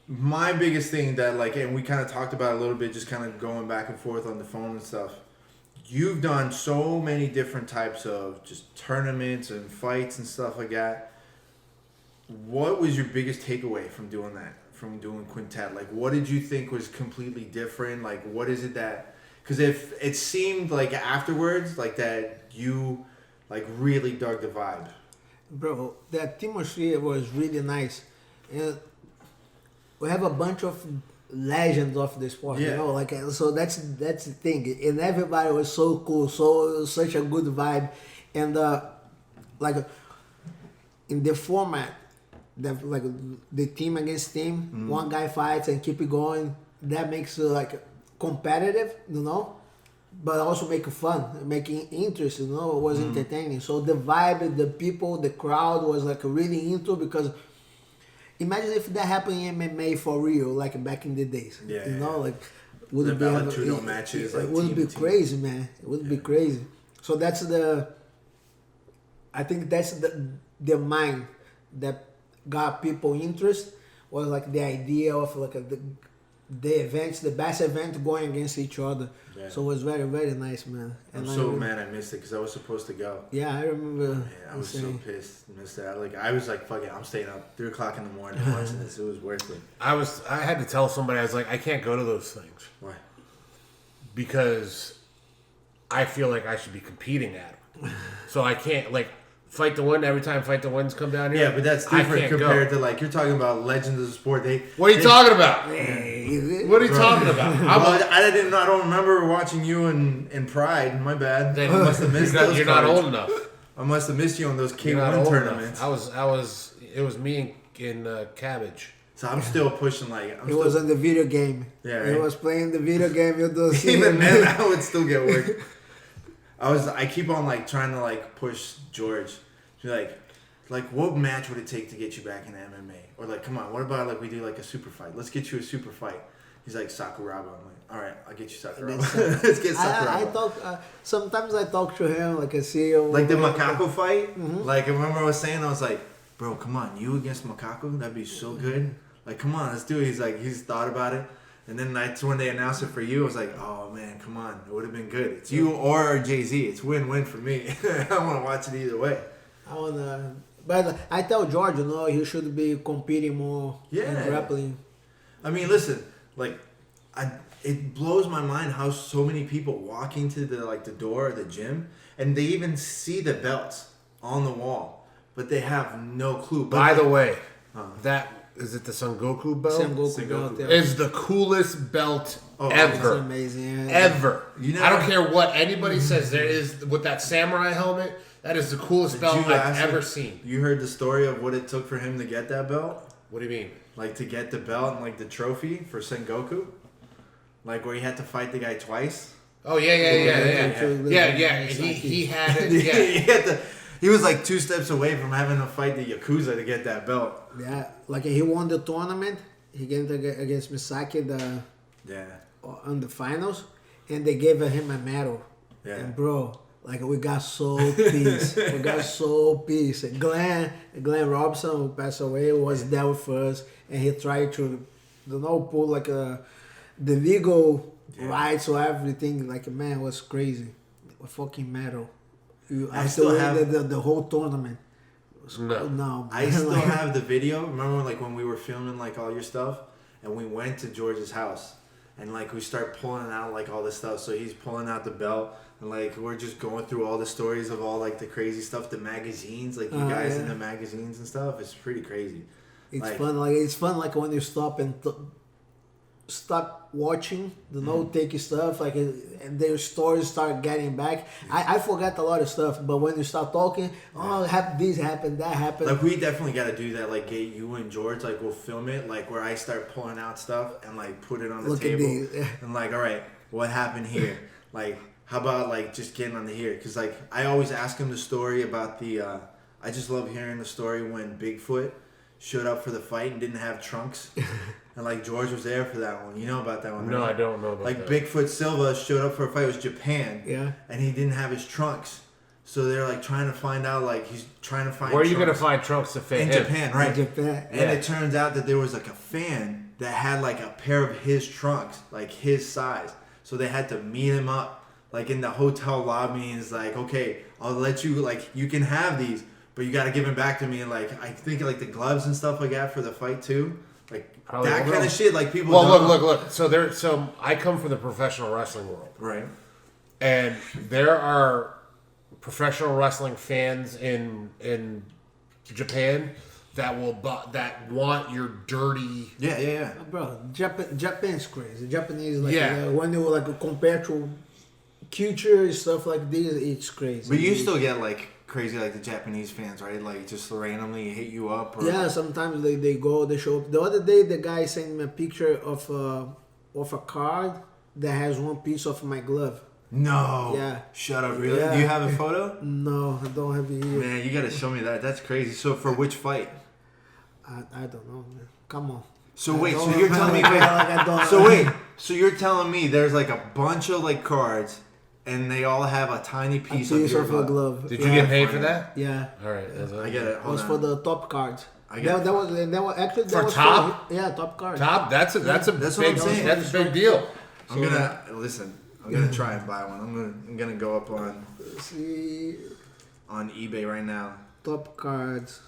my biggest thing that, like, and we kind of talked about a little bit, just kind of going back and forth on the phone and stuff. You've done so many different types of just tournaments and fights and stuff like that. What was your biggest takeaway from doing that, from doing Quintet? Like, what did you think was completely different? Like, what is it that... Because if it seemed like afterwards, like that you, like, really dug the vibe. Bro, The atmosphere was really nice. And we have a bunch of legends of the sport, Yeah. you know, like, so that's the thing. And everybody was so cool, such a good vibe. And like in the format, like the team against team, one guy fights and keep it going. That makes it like competitive, you know, but also make it fun, making interest, you know, it was entertaining. So the vibe, the people, the crowd was like really into, because imagine if that happened in MMA for real, like back in the days. Yeah, you know, yeah. like would The it be Valentino matches, like it would team be to team. crazy, man. It would be crazy. So that's I think that's the mind that got people interest, was like the idea of like the events, the best event going against each other. Yeah. So it was very, very nice, man. I'm And so mad I missed it because I was supposed to go. Yeah, I remember. Man, I was so pissed. Missed that. Like, I was like, fuck it, I'm staying up 3 o'clock in the morning watching this. It was worth it. I had to tell somebody, I was like, I can't go to those things. Why? Because I feel like I should be competing at them. So I can't, like, fight to win every time Fight to Wins come down here. Yeah, but that's I different can't compared go. to, like, you're talking about legends of the sport. What are you talking about? Hey, What are you talking about? I don't remember watching you in Pride. My bad. I must have missed those. You're not cards. old enough. I must have missed you on those You're not K1 old tournaments. enough. It was me in Cabbage. So I'm still pushing, like, it was on the video game. Yeah, He right. was playing the video game. You don't see Even him. then, I would still get work. I keep on, like, trying to, like, push George. Be like, what match would it take to get you back into MMA? Or, like, come on, what about, like, we do, like, a super fight? Let's get you a super fight. He's like, Sakuraba. I'm like, all right, I'll get you Sakuraba. Let's get Sakuraba. I talk. Sometimes I talk to him, like I see him. Like the Macaco fight? Like, I remember I was saying, I was like, bro, come on, you against Macaco? That'd be so good. Like, come on, let's do it. He's like, he's thought about it. And then that's when they announced it for you. I was like, oh, man, come on. It would have been good. It's you or Jay-Z. It's win-win for me. I want to watch it either way. I wanna, but I tell George, you know, he should be competing more in grappling. I mean, listen, like, it blows my mind how so many people walk into the door of the gym and they even see the belts on the wall, but they have no clue. But By the way, that is it the Son Goku belt? Sengoku belt, yeah. Is the coolest belt It's ever. amazing. Yeah. Ever. You I don't never- care what anybody says. There is with that samurai helmet. That is the coolest belt you I've ask ever him- seen. You heard the story of what it took for him to get that belt? What do you mean? Like, to get the belt and, like, the trophy for Sengoku? Like, where he had to fight the guy twice? Oh yeah. He had it. Yeah. He was, like, 2 steps away from having to fight the Yakuza to get that belt. Yeah, like he won the tournament. He came against Misaki Yeah. on the finals, and they gave him a medal. Yeah. And bro, like we got so pissed. We got so pissed. Glenn Robson, who passed away, was there with us, and he tried to, pull like the legal rights or everything. Like, man, it was crazy. A fucking medal. I still still have- the whole tournament. No. I still have the video. Remember, like, when we were filming, like, all your stuff? And we went to George's house. And, like, we start pulling out, like, all this stuff. So he's pulling out the belt. And, like, we're just going through all the stories of all, like, the crazy stuff. The magazines. Like, you guys in the magazines and stuff. It's pretty crazy. It's like, fun. Like, it's fun, like, when you stop and stop watching, take stuff, like, and their stories start getting back. I forgot a lot of stuff, but when you start talking, this happened, that happened. Like, we definitely got to do that. Like, get you and George, like, we'll film it. Like, where I start pulling out stuff and, like, put it on the Look at table. these. And, like, all right, what happened here? Like, how about, like, just getting on the here? Because, like, I always ask him the story about I just love hearing the story when Bigfoot showed up for the fight and didn't have trunks. And, like, George was there for that one. You know about that one, No, right? I don't know about like, that. Bigfoot Silva showed up for a fight. It was Japan. Yeah. And he didn't have his trunks. So they're like trying to find out, like he's trying to find. Where are you trunks gonna find trunks to fit in him? Japan, right? Japan. And it turns out that there was like a fan that had like a pair of his trunks, like his size. So they had to meet him up, like in the hotel lobby, and it's like, okay, I'll let you, like, you can have these, but you got to give them back to me. And like, I think like the gloves and stuff like that for the fight too, like Probably that will. kind of shit. Like people. Well, don't look. So I come from the professional wrestling world, Right. and there are professional wrestling fans in Japan that want your dirty. Yeah. Bro, Japan's crazy. Japanese, like, Yeah. when you like compare to culture and stuff like this, it's crazy. But you still get like crazy, like the Japanese fans, right? Like just randomly hit you up. Or... Yeah, sometimes they show up. The other day, the guy sent me a picture of a card that has one piece of my glove. No. Yeah. Shut up, really? Yeah. Do you have a photo? No, I don't have it here. Man, you gotta show me that. That's crazy. So for which fight? I don't know, man. Come on. So I wait, don't so you're know, telling me like, I don't So know. wait, so you're telling me there's like a bunch of like cards and they all have a tiny A piece piece of your of a glove. Did yeah. you get paid for that? Yeah. All right. I get it. It was for the top cards. I get That was actually For was top? yeah, top card. Top. That's a That's what big I'm saying. that's a big deal. I'm gonna listen. I'm gonna try and buy one. I'm gonna go up See, on eBay right now. top cards,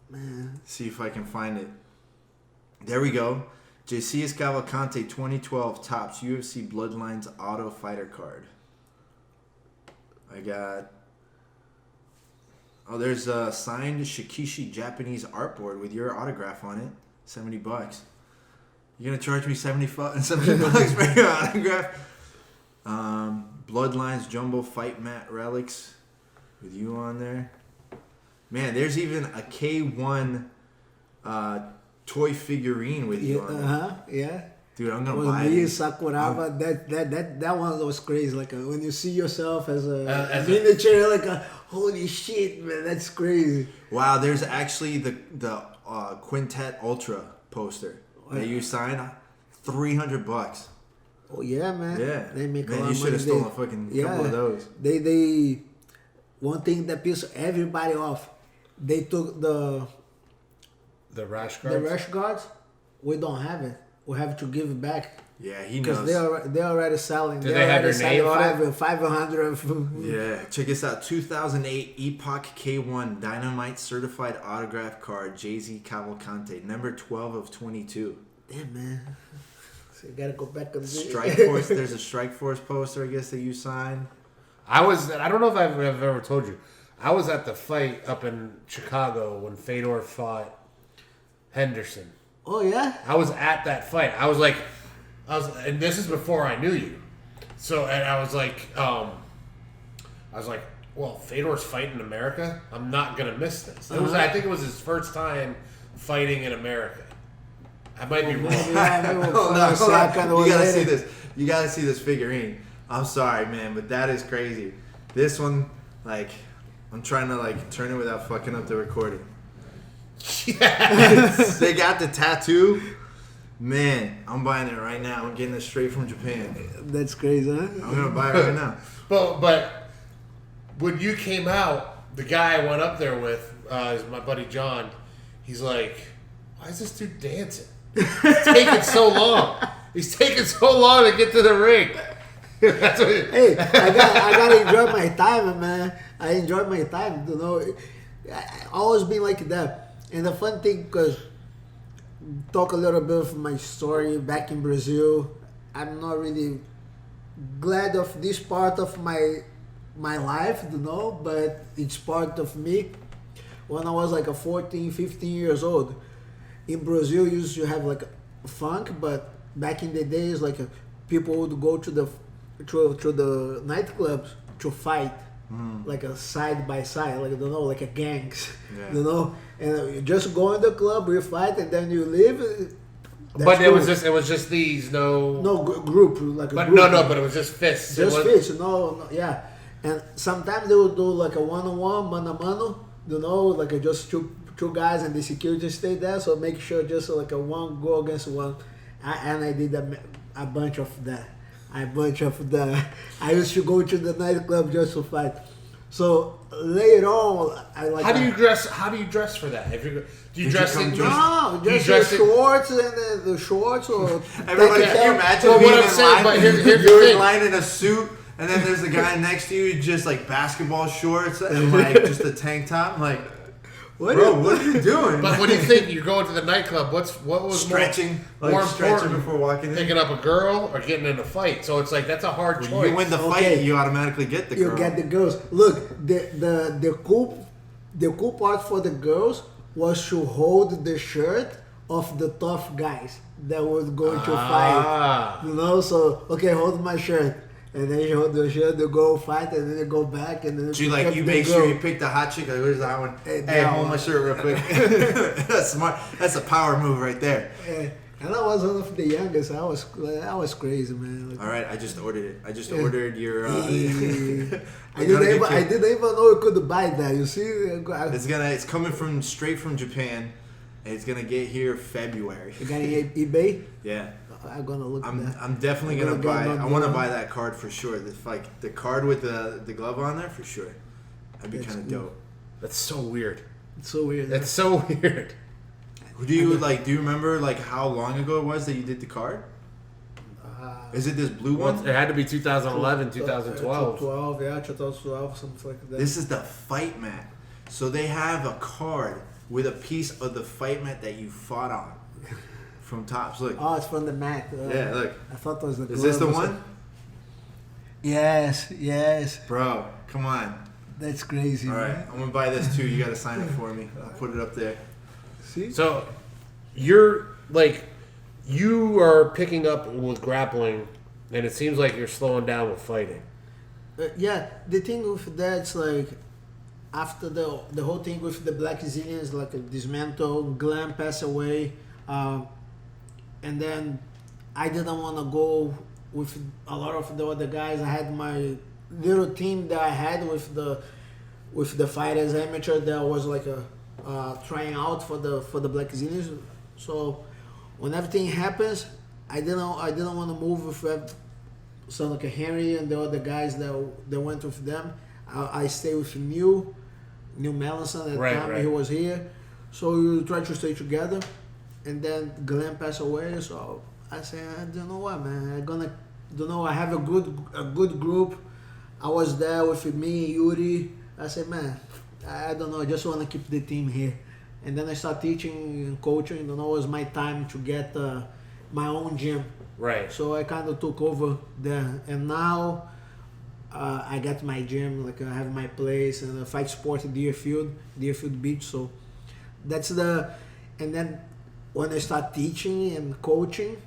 man. See if I can find it. There we go. Gesias Cavalcante 2012 Topps UFC Bloodlines Auto Fighter card. I got. Oh, there's a signed Shikishi Japanese artboard with your autograph on it. $70. You're gonna charge me $70 for your autograph? Bloodlines Jumbo Fight Mat relics with you on there. Man, there's even a K1 toy figurine with you on there. Yeah. Dude, I'm gonna Was buy me these. Sakuraba. That one was crazy. Like when you see yourself as As a- miniature, like holy shit, man, that's crazy. Wow, there's actually the Quintet Ultra poster that you signed. $300. Oh yeah, man. Yeah, They make a lot man, you of should money. have stolen a fucking couple of those. They one thing that pissed everybody off. They took the rash guards. rash guards. We don't have it. We have to give it back Yeah, he because knows. they're already selling. Do They're they have already your name on selling 500 of them. Yeah, check this out. 2008 Epoch K1 Dynamite Certified Autograph Card, Gesias Cavalcante, number 12 of 22. Damn, man. So you gotta go back and Strike Force. There's a Strike Force poster, I guess, that you signed. I don't know if I've ever told you. I was at the fight up in Chicago when Fedor fought Henderson. Oh yeah. I was at that fight. And this is before I knew you. So, and I was like, well, Fedor's fighting in America. I'm not gonna miss this. I think it was his first time fighting in America. I might be wrong. Hold on. You gotta see this. You gotta see this figurine. I'm sorry, man, but that is crazy. This one, like, I'm trying to like turn it without fucking up the recording. Yes. They got the tattoo. Man, I'm buying it right now. I'm getting it straight from Japan. That's crazy, huh? I'm gonna buy it right now. But when you came out, the guy I went up there with is my buddy John. He's like, "Why is this dude dancing? It's taking so long. He's taking so long to get to the ring." That's what Hey, I gotta enjoy my time, man. I enjoy my time, you know. I always been like that. And the fun thing, because talk a little bit of my story back in Brazil. I'm not really glad of this part of my life, you know, but it's part of me. When I was like a 14, 15 years old, in Brazil, you used to have like a funk, but back in the days, like people would go to the nightclubs to fight, like a side by side, like, you know, like a gangs, Yeah. you know, and you just go in the club, you fight, and then you leave. But That's it was cool. just these no. Group, like a But group. but it was just fists. It Just was- fish, no, yeah. And sometimes they would do like a one-on-one, mano-a-mano, you know, like just two guys and the security stay there, so make sure just like a one go against one. And I did a bunch of that. I used to go to the nightclub just to fight. So later on, I like. How do you dress? How do you dress for that? If you're, do you dress in? No, do you just dress the in- shorts and the shorts or. Everybody, can you imagine Well, being what I'm in saying, line? but here's the You're thing. in line in a suit, and then there's the guy next to you, just like basketball shorts and like just a tank top. I'm like, What bro, is- what are you doing? But what do you think? You're going to the nightclub. What was Stretching, more like stretching important? before walking in. Picking up a girl or getting in a fight? So it's like that's a hard choice. You win the Okay. fight, you automatically get the You girl. get the girls. Look, the cool part for the girls was to hold the shirt of the tough guys that was going to fight. You know, so okay, hold my shirt. And then you hold the shirt, they go fight, and then they go back, and then So you like you the make girl. sure you pick the hot chick. Like, where's that one? Hey, Hey, that hold my one. shirt real quick. That's smart. That's a power move right there. And I was one of the youngest. I was crazy, man. Like, All right, I just ordered it. I just ordered your. I I didn't even know you could buy that. You see, It's coming from straight from Japan, and it's gonna get here February. you got it eBay. Yeah, I'm gonna look at that. I'm definitely I'm gonna gonna buy. get I on want to the- buy that card for sure. The card with the glove on there for sure. That'd be That's kind of cool. dope. That's so weird. It's so weird. That's so weird. Who do you like? Do you remember like how long ago it was that you did the card? Is it this blue Well, one? it had to be 2011, 2012. 2012, something like that. This is the fight mat. So they have a card with a piece of the fight mat that you fought on from Tops. Look. Oh, it's from the mat. Yeah, look. I thought it was the. Is this the glove or one? something. Yes. Bro, come on. That's crazy. All right, man. I'm gonna buy this too. You gotta sign it for me. I'll put it up there. See? So you're like you are picking up with grappling, and it seems like you're slowing down with fighting. Yeah, the thing with that's like after the whole thing with the Blackzilians, like dismantle, Glenn passed away, and then I didn't want to go with a lot of the other guys. I had my little team that I had with the fighters amateur that was like a trying out for the Blackzilians. So when everything happens, I didn't want to move with so like Henry and the other guys that went with them. I stay with Neil Melanson at the Right, time right. he was here. So we try to stay together. And then Glenn passed away, so I said, I don't know what, man. I have a good group. I was there with me, Yuri. I said, man, I don't know. I just want to keep the team here. And then I started teaching and coaching. It was my time to get my own gym. Right. So I kind of took over there, and now I got my gym. Like I have my place and I fight sport at Deerfield Beach. So that's and then when I start teaching and coaching,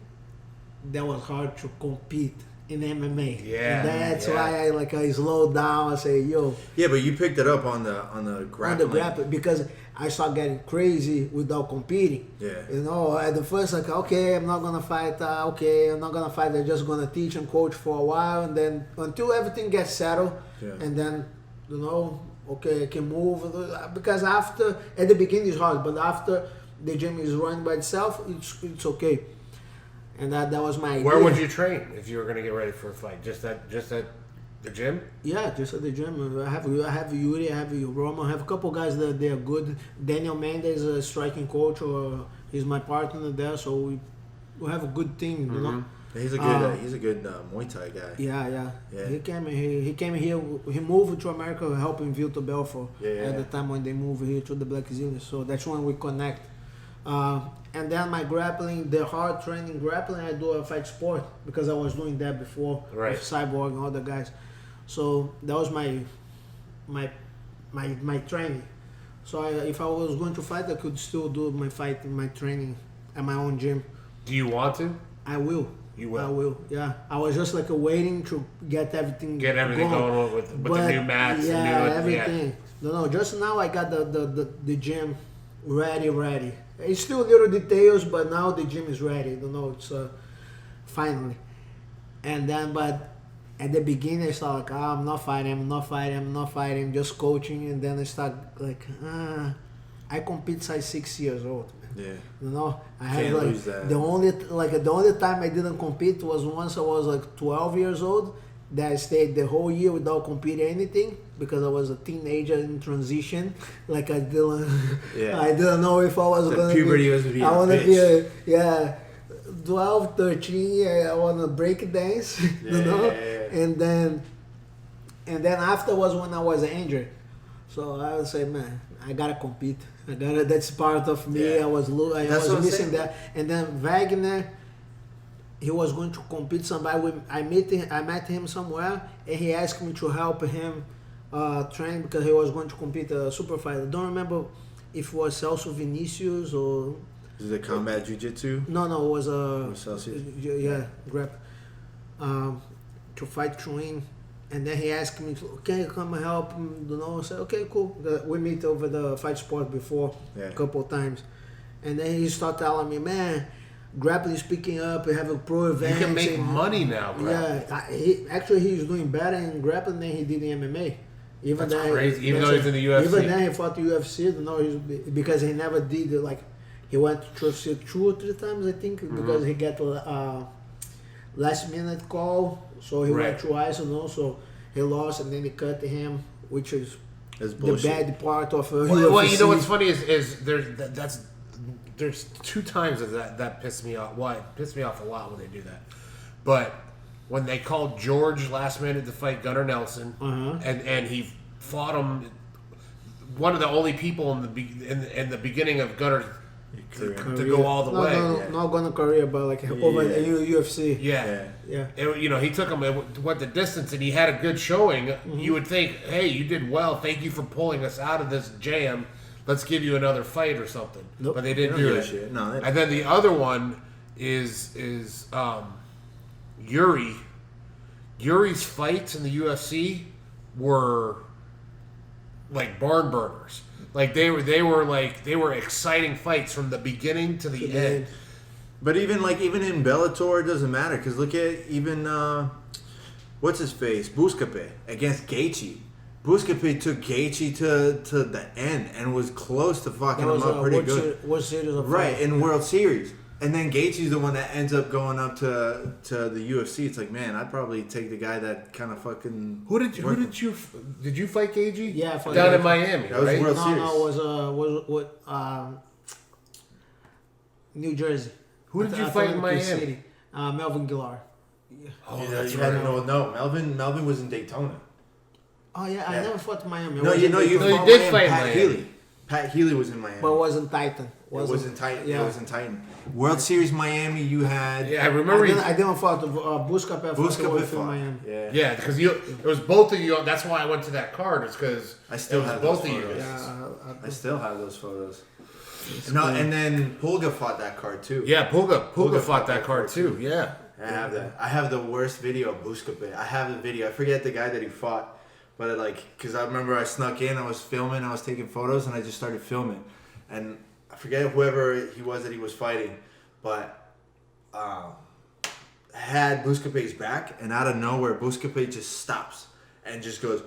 that was hard to compete in MMA. Yeah, And that's yeah. why I slow down. I say, yo, Yeah, but you picked it up on the on the grappling. grappling because I start getting crazy without competing. Yeah. At the first okay, I'm not gonna fight. I'm not gonna fight. I'm just gonna teach and coach for a while, and then until everything gets settled, Yeah. and then okay, I can move. Because after at the beginning it's hard, but after the gym is running by itself, it's okay. And that was my idea. Where would you train if you were going to get ready for a fight? Just at the gym? Yeah, just at the gym. I have Yuri, I have Roma, I have a couple guys that they are good. Daniel Mendes is a striking coach, or he's my partner there, so we have a good team. You know. He's a good Muay Thai guy. Yeah. Yeah. He came here. He moved to America, helping Vilto Belfort Yeah. at the time when they moved here to the Blackzilians. So that's when we connect. And then my grappling, the hard training grappling, I do a fight sport because I was doing that before Right. with Cyborg and other guys. So that was my training. So if I was going to fight, I could still do my training at my own gym. Do you want to? I will. You will? I will. Yeah. I was just waiting to get everything. Get everything going with the new mats. Yeah, and new, everything. No. Just now I got the gym ready. It's still little details, but now the gym is ready. It's finally. And then, but at the beginning I start I'm not fighting, just coaching, and then I start I compete size 6 years old. Yeah. I had Can't lose that. the only time I didn't compete was once I was 12 years old. that I stayed the whole year without competing anything because I was a teenager in transition. Like I didn't know if I was going to puberty was being I want to bitch. be 12, 13. I want to break dance, And then afterwards when I was injured, so I would say, man, I gotta compete. That's part of me. Yeah. I was That's what I'm missing saying. that. And then Wagner, he was going to compete somebody with. I met him somewhere, and he asked me to help him train because he was going to compete a super fight. I don't remember if it was Celso Vinicius or Is it combat jiu-jitsu? no, it was Celsius? grab to fight Truin. And then he asked me, "Can you come help him?" I said, "Okay, cool." We meet over the fight sport before a couple of times, and then he started telling me, "Man, grappling is picking up. We have a pro event. You can make money now, bro. Yeah, he's doing better in grappling than he did in MMA. Even That's then, crazy. Even though he's in the UFC. Even then, he fought the UFC. Because he never did he went to UFC 2 or 3 times, I think, because he got last minute call, so he went twice, so he lost and then they cut him, which is the bad part of UFC. Well, you know what's funny is there's 2 times that pissed me off. Well, it pissed me off a lot when they do that. But when they called George last minute to fight Gunnar Nelson, and he fought him, one of the only people in the beginning of Gunnar to go all the way. Not gonna career, but over the UFC. Yeah. Yeah. He took him, went the distance, and he had a good showing. You would think, hey, you did well. Thank you for pulling us out of this jam. Let's give you another fight or something. Nope. But they didn't do it. No, And then the other one is Yuri. Yuri's fights in the UFC were like barn burners. Like they were exciting fights from the beginning to the end. But even in Bellator, it doesn't matter because look at even what's his face, Buscape against Gaethje. Buscape took Gaethje to the end and was close to fucking him up pretty good. World Series of Right, fight. in World Series. And then Gaethje's the one that ends up going up to the UFC. It's like, man, I'd probably take the guy that kind of fucking. Did you fight Gaethje? Yeah, I fought down in Gaethje. Miami, That was right? World Series. No, it was New Jersey. Who did you I fight fought in Miami? City. Melvin Gillard. Oh, that's right. No, Melvin was in Daytona. Oh yeah, I never fought Miami. No, you you did fight Pat Miami. Healy. Pat Healy was in Miami. But it wasn't Titan. It was in Titan. Yeah. It was in Titan. World Series Miami, you had. Yeah, I remember. I didn't fight Buscape. Buscape in fought. Miami. Yeah. Because it was both of you. That's why I went to that card. It's because I still have both those of you. photos. guys. I still have those photos. No, and then Pulga fought that card too. Yeah, Pulga fought that card too. Yeah. I have that. I have the worst video of Buscape. I have the video. I forget the guy that he fought, but because I remember I snuck in, I was filming, I was taking photos, and I just started filming, and I forget whoever he was that he was fighting, but had Buscape's back, and out of nowhere, Buscape just stops and just goes.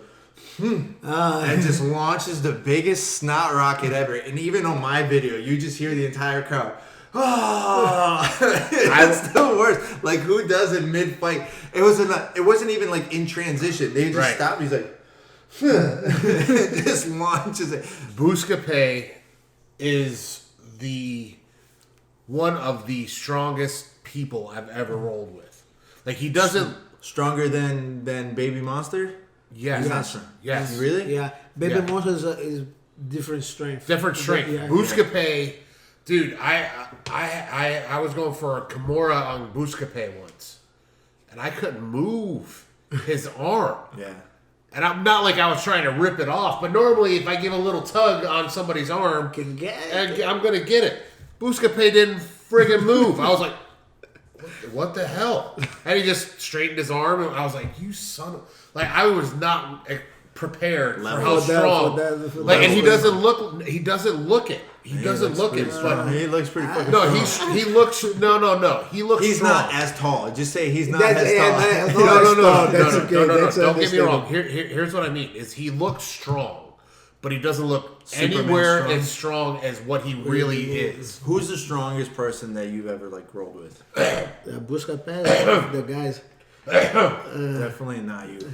And just launches the biggest snot rocket ever. And even on my video, you just hear the entire crowd. Oh, that's the worst. Like, who does it mid-fight? It wasn't even like in transition. They just stopped. He's like, just launches it. Buscape is one of the strongest people I've ever rolled with. Like, he doesn't. Stronger than Baby Monster? Yes. He's not strong. Yes. Really? Yeah, Baby Monster is different strength. Different strength. Yeah. Buscape, dude. I was going for a Kimura on Buscape once, and I couldn't move his arm. Yeah. And I'm not like I was trying to rip it off, but normally if I give a little tug on somebody's arm, I'm gonna get it. Buscape didn't friggin' move. I was like, what the hell? And he just straightened his arm, and I was like, you son of... Like, I was not prepared for how strong. And he doesn't look it. He doesn't look it. But he looks pretty fucking no, strong. he looks... No. He looks He's strong. not as tall. Just say he's not That's- as tall. No. That's okay. Don't get me wrong. Here's what I mean: is he looks strong, but he doesn't look Superman anywhere strong. as strong as what he really is. Who's the strongest person that you've ever rolled with? Buscape, the guys. Definitely not you.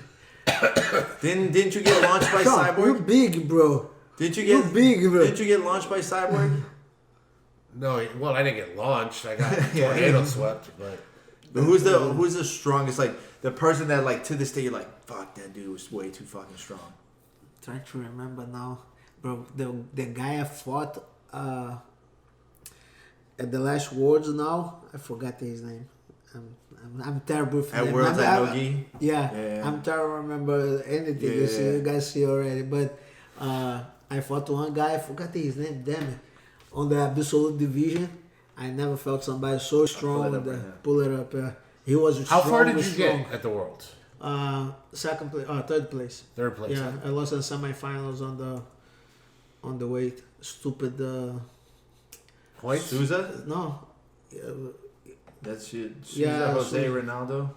Didn't you get launched by Shawn, you Cyborg? big, bro. Didn't you You get big, bro. Didn't you get launched by Cyborg? No, well, I didn't get launched. I got tornado swept, but But who's the strongest? Like the person that like to this day you're like, fuck, that dude was way too fucking strong. Trying to remember now, bro. The guy I fought at the last Worlds now, I forgot his name. I'm terrible with At names. Worlds at Nogi? Yeah, I'm terrible to remember anything you guys see already. But I fought one guy, I forgot his name, damn it. On the absolute division, I never felt somebody so strong. Pull it up. He was how strong. far did you get at the Worlds? Second place, third place. Third place. Yeah, I lost in semifinals on the weight. Stupid. Points? Souza? No. That's you. Souza, Yeah, Jose Souza. Ronaldo.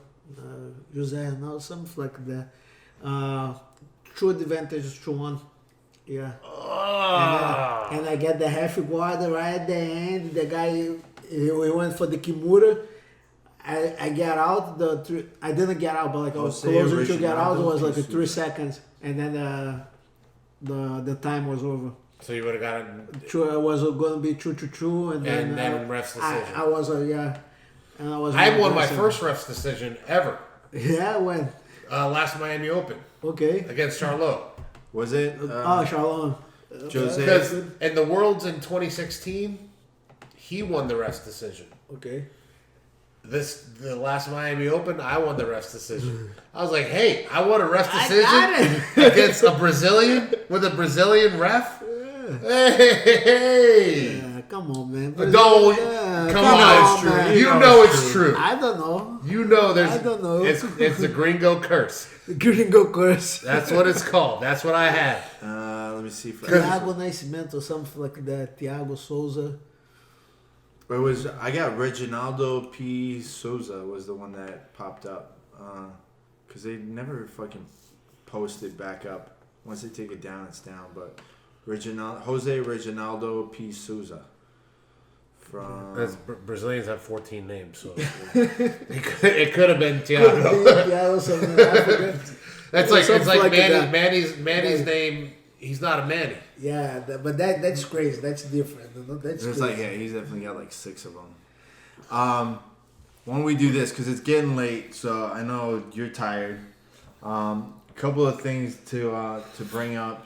Jose, no, something like that. True advantage 2-1. Yeah. And I get the half guard right at the end. The guy, he went for the Kimura. I get out I didn't get out, but like I was closer to get out. It was like 3 seconds, and then the time was over. So you would have gotten. True, I was gonna be 2-2, and then ref's decision. I was yeah, and I was. I won my first ref's decision ever. Yeah, when Last Miami Open okay. against Charlot. Was it? Shawn. Jose. Because in the Worlds in 2016, he won the ref's decision. Okay. The last Miami Open, I won the ref's decision. I was like, hey, I won a ref's I decision got against a Brazilian with a Brazilian ref. Hey. Yeah, come on, man. Don't come on, man. You know it's true. I don't know. You know there's. I don't know. It's the gringo curse. Gringo curse. That's what it's called. That's what I had. Let me see. Thiago Nascimento, something like that. Thiago Souza. It was. I got Reginaldo P. Souza was the one that popped up, because they never fucking posted back up. Once they take it down, it's down. But Jose Reginaldo P. Souza from. Brazilians have 14 names, so it could have been Thiago. That's like it's like Manny's name. He's not a Manny. Yeah, but that's crazy. That's different. That's There's crazy. he's definitely got like 6 of them. Why don't we do this? Because it's getting late, so I know you're tired. Couple of things to bring up.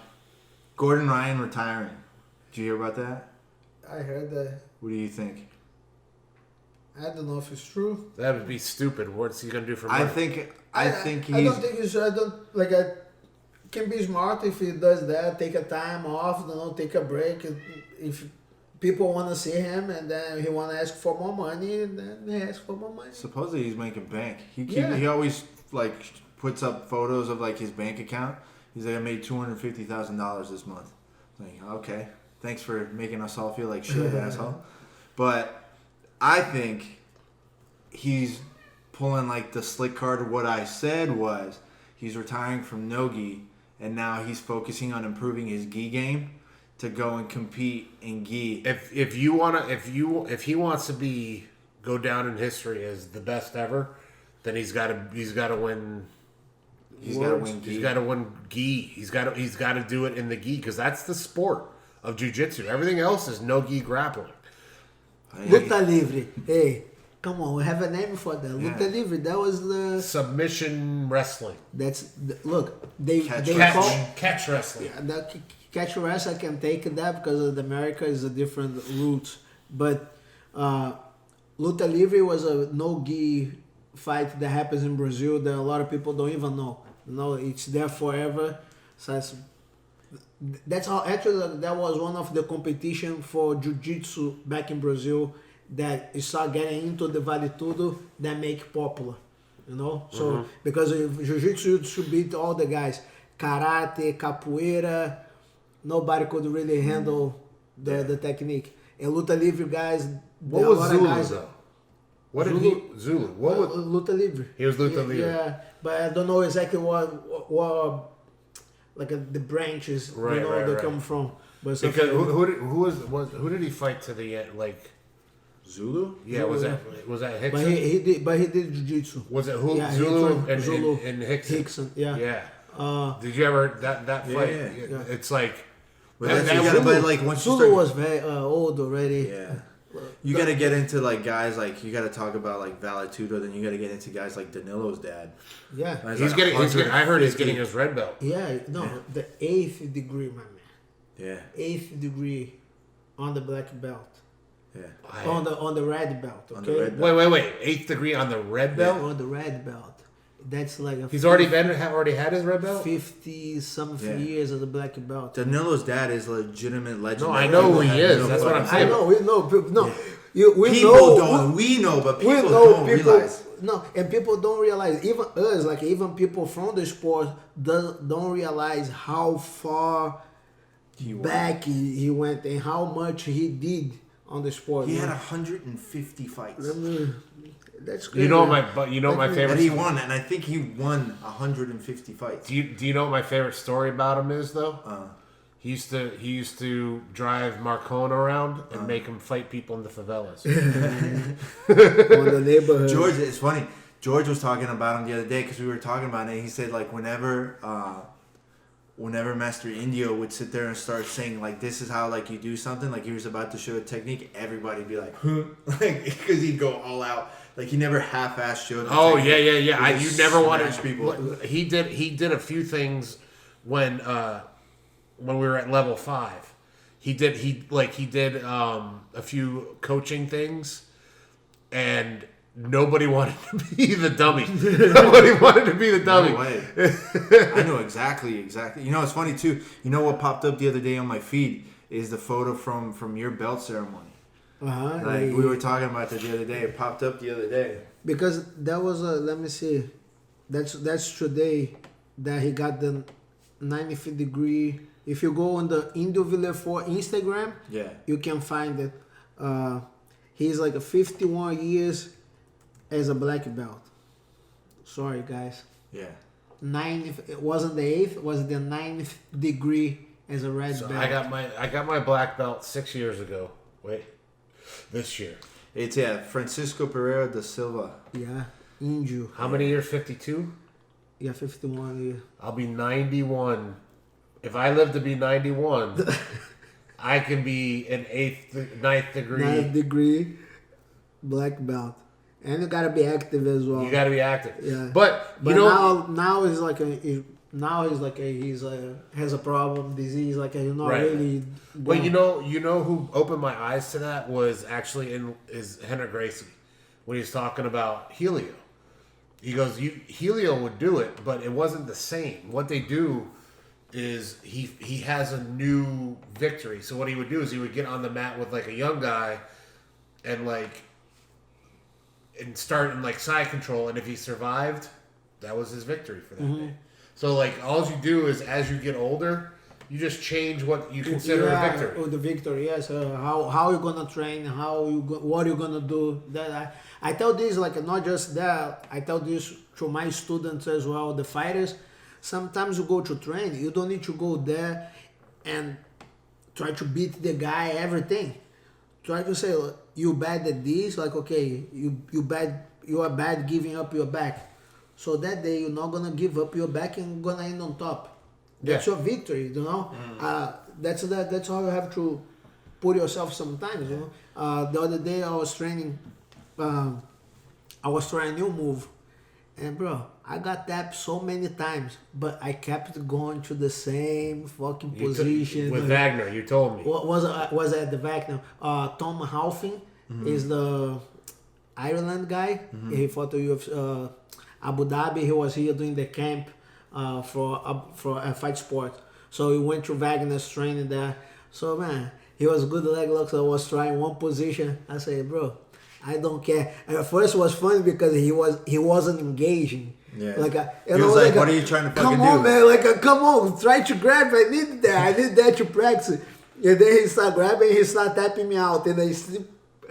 Gordon Ryan retiring. Did you hear about that? I heard that. What do you think? I don't know if it's true. That would be stupid. What's he gonna do for money? I think he's. I don't think it's. I don't like. I can be smart if he does that. Take a time off. Take a break. If people want to see him and then he want to ask for more money, then he asks for more money. Supposedly he's making bank. He always like puts up photos of like his bank account. He's like, I made $250,000 this month. Like, okay, thanks for making us all feel like shit, asshole. But I think he's pulling like the slick card. What I said was he's retiring from no-gi, and now he's focusing on improving his gi game to go and compete in gi. If he wants to go down in history as the best ever, then he's got to win. He's got to win gi. He's got to win gi. He's got to do it in the gi because that's the sport of jiu-jitsu. Everything else is no gi grappling. Luta Livre. Hey, come on, we have a name for that. Luta Livre. That was the Submission wrestling. Look. They Catch wrestling. Yeah, that catch wrestling, I can take that because of America is a different route. But Luta Livre was a no-gi fight that happens in Brazil that a lot of people don't even know. It's there forever. So that's how actually that was one of the competition for jiu-jitsu back in Brazil that you start getting into the Vale Tudo that make popular. So because jiu-jitsu should beat all the guys. Karate, capoeira, nobody could really handle the technique. And Luta Livre guys, what was Zulu though? What did Zulu? What was Luta Livre? He was Luta Livre. Yeah, but I don't know exactly what like the branches they come from. But because who did he fight to the end? Like Zulu? Yeah, was that Hickson? But he did jiu-jitsu. Was it who? Yeah, Zulu he trained and Hickson? Hickson, yeah. Yeah. Did you ever that fight? Yeah. It's like But that you gotta, Zulu- but like once you Zulu start, was very old already. yeah. You gotta get into like guys like you gotta talk about like Valetudo, then you gotta get into guys like Danilo's dad. Yeah. he's getting. I heard he's getting his red belt. Yeah, no, the 8th degree, my man. Yeah, 8th degree on the black belt. yeah. On the red belt, okay? On the red belt. Wait. 8th degree on the red belt. On the red belt. That's like a He's already had his red belt. 50-something years of the black belt. Danilo's dad is a legitimate legend. No, I know who he is. That's what I'm saying. I know, we know. No, People don't. We know, but people don't realize. No, and people don't realize. Even us, like even people from the sport, don't realize how far back he went and how much he did on the sport. He had 150 fights. That's crazy. You know my favorite. And he won, and I think he won 150 fights. Do you know what my favorite story about him is though? He used to drive Marcone around and make him fight people in the favelas. On the neighborhood. George, it's funny. George was talking about him the other day because we were talking about it. And he said like whenever Master Indio would sit there and start saying like this is how like you do something, like he was about to show a technique, everybody'd be like, huh? Like because he'd go all out. Like he never half-assed showed. Oh yeah. You never wanted people. He did a few things when we were at level 5. He did a few coaching things, and nobody wanted to be the dummy. Nobody wanted to be the dummy. No way. I know exactly. You know, it's funny too. You know what popped up the other day on my feed is the photo from your belt ceremony. Like we were talking about that the other day. It popped up the other day. Because that was let me see. That's today that he got the 95th degree. If you go on the Indio Village 4 Instagram, you can find it. He's like a 51 years as a black belt. Sorry, guys. Yeah. 9. It wasn't the 8th. It was the 9th degree as a red belt. I got my black belt 6 years ago. Wait, this year. It's Francisco Pereira da Silva. Yeah, Indio. How many years? 52. Yeah, 51 years. I'll be 91. If I live to be 91, I can be an 9th degree. 9th degree black belt. And you gotta be active as well. You gotta be active. Yeah. But now he's like has a problem, disease, like he's not really. Well, you know who opened my eyes to that was actually is Henry Gracie when he was talking about Helio. He goes, Helio would do it, but it wasn't the same. What they do is he has a new victory. So what he would do is he would get on the mat with like a young guy and start in like side control, and if he survived, that was his victory for that day. So like all you do is as you get older, you just change what you consider a victory. Oh, the victory, yes. How you gonna train? What you gonna do? That I tell this like not just that. I tell this to my students as well, the fighters. Sometimes you go to train, you don't need to go there and try to beat the guy everything. Try to say you bad at this, like okay, you are bad giving up your back. So that day you're not gonna give up your back and gonna end on top. That's your victory, you know. That's how you have to put yourself sometimes, you know. The other day I was training, I was trying a new move, and bro, I got tapped so many times, but I kept going to the same fucking position. With Wagner, you told me. Was at the Wagner? Tom Halfing is the Ireland guy. He fought the UFC, Abu Dhabi. He was here doing the camp for a fight sport. So he went to Wagner's training there. So man, he was good leg locks. I was trying one position. I said, bro, I don't care. And at first it was funny because he wasn't engaging. Yeah. He was like, what are you trying to fucking do? Come on, man. Come on. Try to grab. I need that to practice. And then he started grabbing. He started tapping me out. And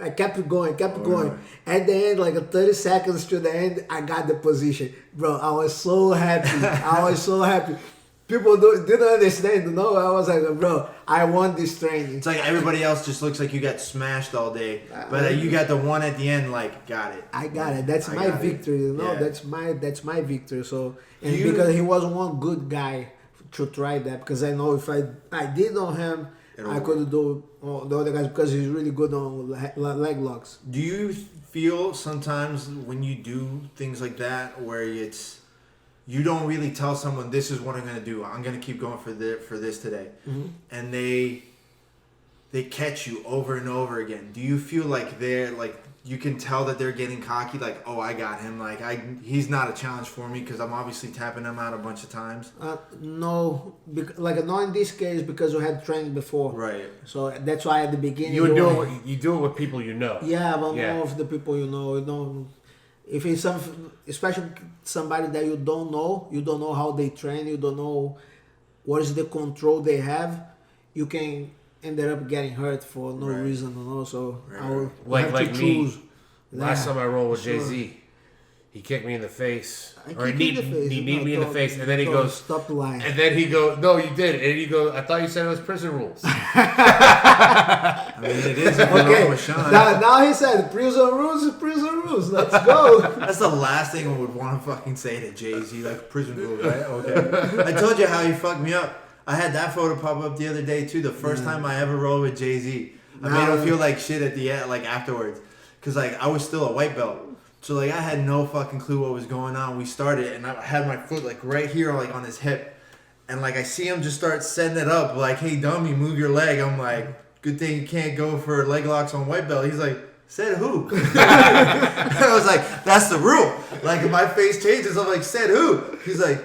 I kept going. At the end, 30 seconds to the end, I got the position. Bro, I was so happy. people didn't understand. No, I was like, bro, I want this training. It's like everybody else just looks like you got smashed all day, but you got the one at the end. Like, got it. I got it. That's my victory. You know, Yeah. that's my victory. So, and because he was one good guy to try that, because I know if I did on him, I could do the other guys because he's really good on leg locks. Do you feel sometimes when you do things like that where you don't really tell someone this is what I'm gonna do. I'm gonna keep going for this today, and they catch you over and over again. Do you feel like they're like you can tell that they're getting cocky? Like, oh, I got him. Like he's not a challenge for me because I'm obviously tapping him out a bunch of times. No, like not in this case because we had training before. Right. So that's why at the beginning You do it with people you know. Yeah, but more of the people you know. If it's especially somebody that you don't know how they train, you don't know what is the control they have, you can end up getting hurt for no reason, you know. So I will have to choose. Last time I rolled with Jay-Z, he kicked me in the face. He kneed me in the face, and then he goes, "Stop lying." And then he goes, "No, you did." And he goes, "I thought you said it was prison rules." I mean, it is Okay. with Shawn. Now he said, "Prison rules is prison rules. Let's go." That's the last thing I would want to fucking say to Jay-Z, like prison rules, right? Okay. I told you how he fucked me up. I had that photo pop up the other day too. The first time I ever rolled with Jay-Z, I made him feel like shit at the end, like afterwards, because like I was still a white belt, so like I had no fucking clue what was going on. We started, and I had my foot like right here, like on his hip, and like I see him just start setting it up, like, "Hey dummy, move your leg." I'm like, "Good thing you can't go for leg locks on white belt." He's like, "Said who?" I was like, "That's the rule." Like my face changes. I'm like, "Said who?" He's like.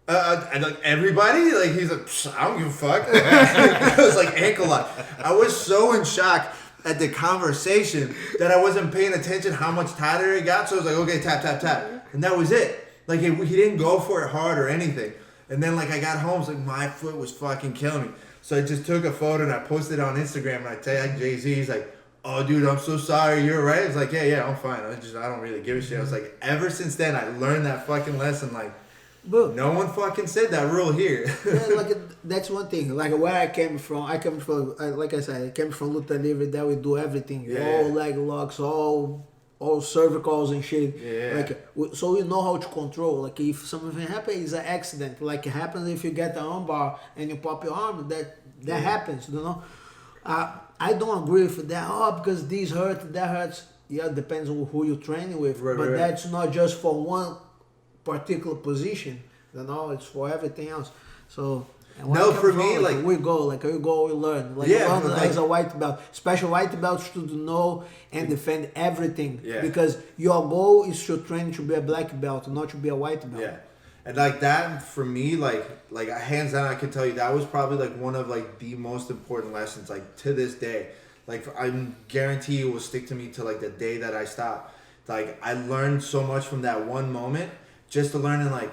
And like everybody, like he's like, I don't give a fuck. It was like ankle lock. I was so in shock at the conversation that I wasn't paying attention how much tighter it got. So I was like, okay, tap, tap, tap, and that was it. Like he didn't go for it hard or anything. And then like I got home, it's like my foot was fucking killing me. So I just took a photo and I posted it on Instagram and I tagged Jay-Z. He's like, "Oh, dude, I'm so sorry. You're right." It's like, yeah, I'm fine. I don't really give a shit. I was like, ever since then, I learned that fucking lesson. Like. But No one fucking said that rule here. yeah, like that's one thing. Like where I came from, like I said, I came from Luta Livre. That we do everything, all leg locks, all cervicals and shit. Yeah. Like so, we know how to control. Like if something happens, it's an accident. Like it happens if you get the arm bar and you pop your arm. That happens, you know. I don't agree with that. Oh, because this hurts, that hurts. Yeah, it depends on who you're training with. Right, but right. that's not just for one particular position, you know, it's for everything else. So No, for me, like we go, we learn. Like Yeah, learn like- as a white belt, special white belts to know and defend everything. Yeah. Because your goal is to train to be a black belt, not to be a white belt. yeah, and like that for me, like hands down, I can tell you that was probably like one of like the most important lessons. Like to this day, like I guarantee it will stick to me till like the day that I stop. Like I learned so much from that one moment. Just to learn, and like,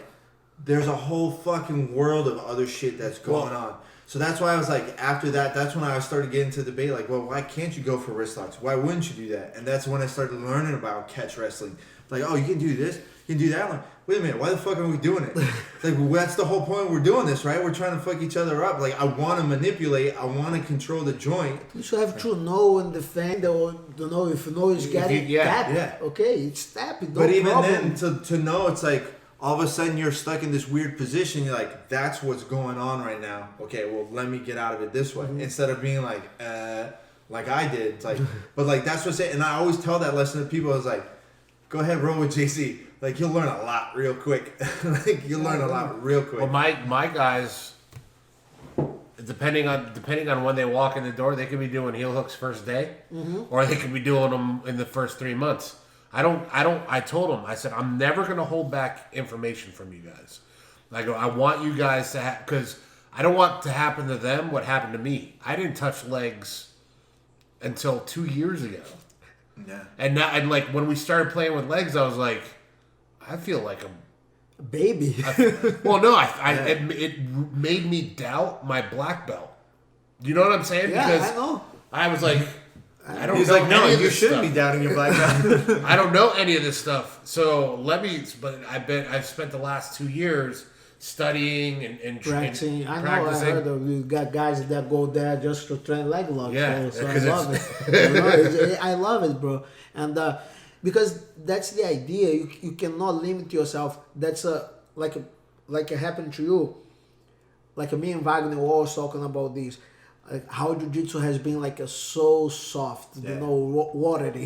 there's a whole fucking world of other shit that's going on. So that's why I was like, after that, that's when I started getting into the debate, like, well, why can't you go for wrist locks? Why wouldn't you do that? And that's when I started learning about catch wrestling. Like, oh, you can do this, you can do that. I'm like, wait a minute, why the fuck are we doing it? It's like, well, that's the whole point we're doing this, right? We're trying to fuck each other up. Like, I want to manipulate, I want to control the joint. You should have to know and defend, or you know, if you know it's getting tap. Yeah. Okay, it's tap. No But even problem. then, to know, it's like all of a sudden you're stuck in this weird position. You're like, that's what's going on right now. Okay, well, let me get out of it this way. Instead of being like I did. It's like, but like that's what's it. And I always tell that lesson to people. I was like, go ahead, roll with JC. Like you'll learn a lot real quick. Like you'll learn a lot real quick. Well, my guys, depending on when they walk in the door, they could be doing heel hooks first day, or they could be doing them in the first 3 months. I told them, I said, I'm never going to hold back information from you guys. I go, I want you guys to because I don't want to happen to them what happened to me. I didn't touch legs until 2 years ago. Yeah. And now, and like when we started playing with legs, I was like, I feel like I'm baby. well, no, it made me doubt my black belt. You know what I'm saying? Yeah, because I know. I was like, I don't He's know like, no, any of you this shouldn't stuff. be doubting your black belt. I don't know any of this stuff. So but I've spent the last 2 years studying and practicing. I know. practicing. I heard of you got guys that go there just to train leg locks. Yeah, so I 'cause love it. I love it, bro. And because that's the idea. You cannot limit yourself. That's like it happened to you. Like me and Wagner were always talking about this. Like how jiu-jitsu has been like so soft, watery.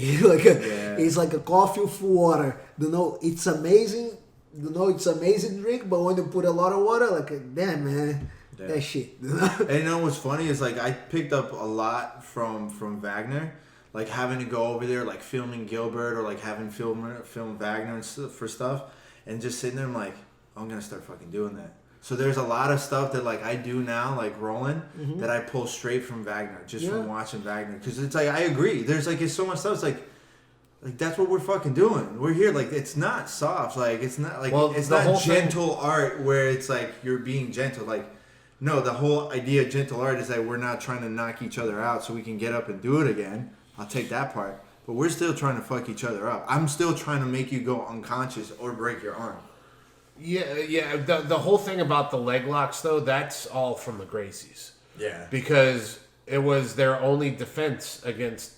It's like a coffee with water. It's amazing. It's amazing drink, but when you put a lot of water, like damn man, that shit. And you know what's funny is like I picked up a lot from Wagner, like having to go over there, like filming Gilbert or like having film Wagner and stuff for stuff, and just sitting there, I'm like, I'm gonna start fucking doing that. So there's a lot of stuff that like I do now, like rolling, that I pull straight from Wagner, just from watching Wagner. Because it's like I agree. There's like it's so much stuff. It's like that's what we're fucking doing. We're here. Like it's not soft. Like it's not like it's not gentle art where it's like you're being gentle. Like no, the whole idea of gentle art is that we're not trying to knock each other out so we can get up and do it again. I'll take that part. But we're still trying to fuck each other up. I'm still trying to make you go unconscious or break your arm. Yeah. The whole thing about the leg locks, though, that's all from the Gracies. Yeah. Because it was their only defense against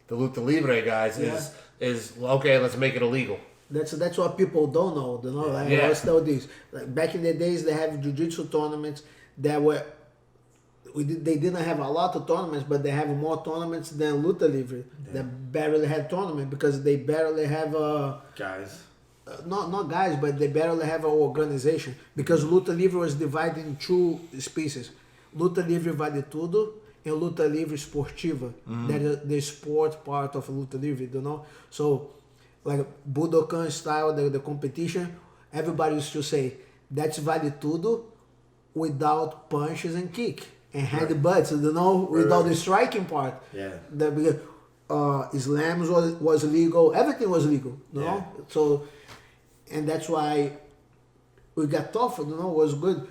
the Luta Libre guys is okay, let's make it illegal. That's what people don't know. I always tell this. Like back in the days, they have jiu-jitsu tournaments that were. They didn't have a lot of tournaments, but they have more tournaments than Luta Libre. They barely had tournament because they barely have guys. Not guys, but they barely have an organization because Luta Livre was divided in two species: Luta Livre Vale Tudo and Luta Livre Esportiva. That is the sport part of Luta Livre, So, like Budokan style, the competition, everybody used to say that's Vale Tudo without punches and kick and headbutts, without the striking part. Yeah. Islam was legal. Everything was legal, Yeah. So. And that's why we got tough, was good.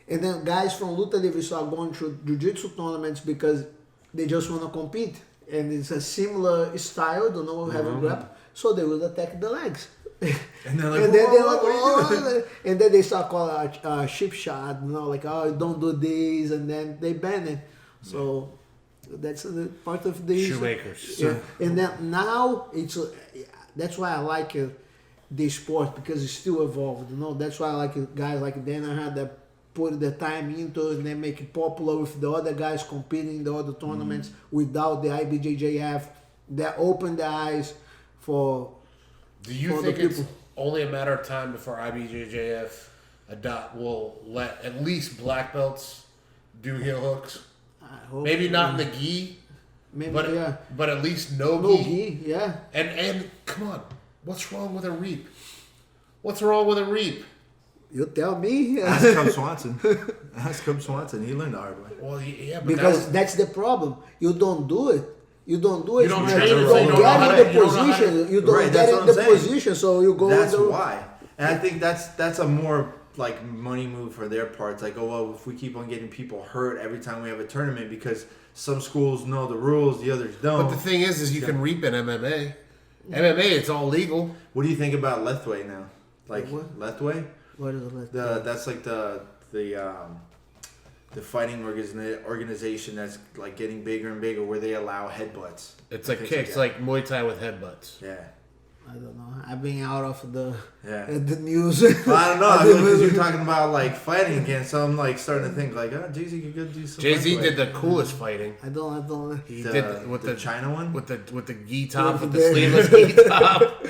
And then guys from Luta Livre start going to jiu-jitsu tournaments because they just want to compete. And it's a similar style, have a grab. So they will attack the legs. And they're like, and then they're like, what are you doing? And then they start calling a chip shot, like, oh, don't do this, and then they ban it. So that's the part of the shoemakers. Yeah. And then now that's why I like the sport because it's still evolved. That's why I like guys like Danaher that put the time into it and they make it popular with the other guys competing in the other tournaments without the IBJJF. That opened the eyes for. Do you think it's only a matter of time before IBJJF will let at least black belts do heel hooks? I hope Maybe not in the gi, but at least no gi. Yeah. And come on. What's wrong with a reap? What's wrong with a reap? You tell me. Ask Cub Swanson. He learned the hard way. Well, yeah, but because that's the problem. You don't do it. You don't do it. You don't get train in the position. You don't get in the position, so you go. That's why. And I think that's a more like money move for their parts. Like, oh well, if we keep on getting people hurt every time we have a tournament because some schools know the rules, the others don't. But the thing is you can reap in MMA. MMA, it's all legal. What do you think about Lethway now? Like what? Lethway? What is Lethway? That's like the fighting organization that's like getting bigger and bigger, where they allow headbutts. It's like kicks, like Muay Thai with headbutts. Yeah. I don't know. I've been out of the news. Well, I don't know. Because you're talking about like fighting again, so I'm like starting to think like, oh, Jay-Z could go do some. Jay-Z did the coolest fighting. I don't. He did with the China one with the gi top, with the sleeveless gi top.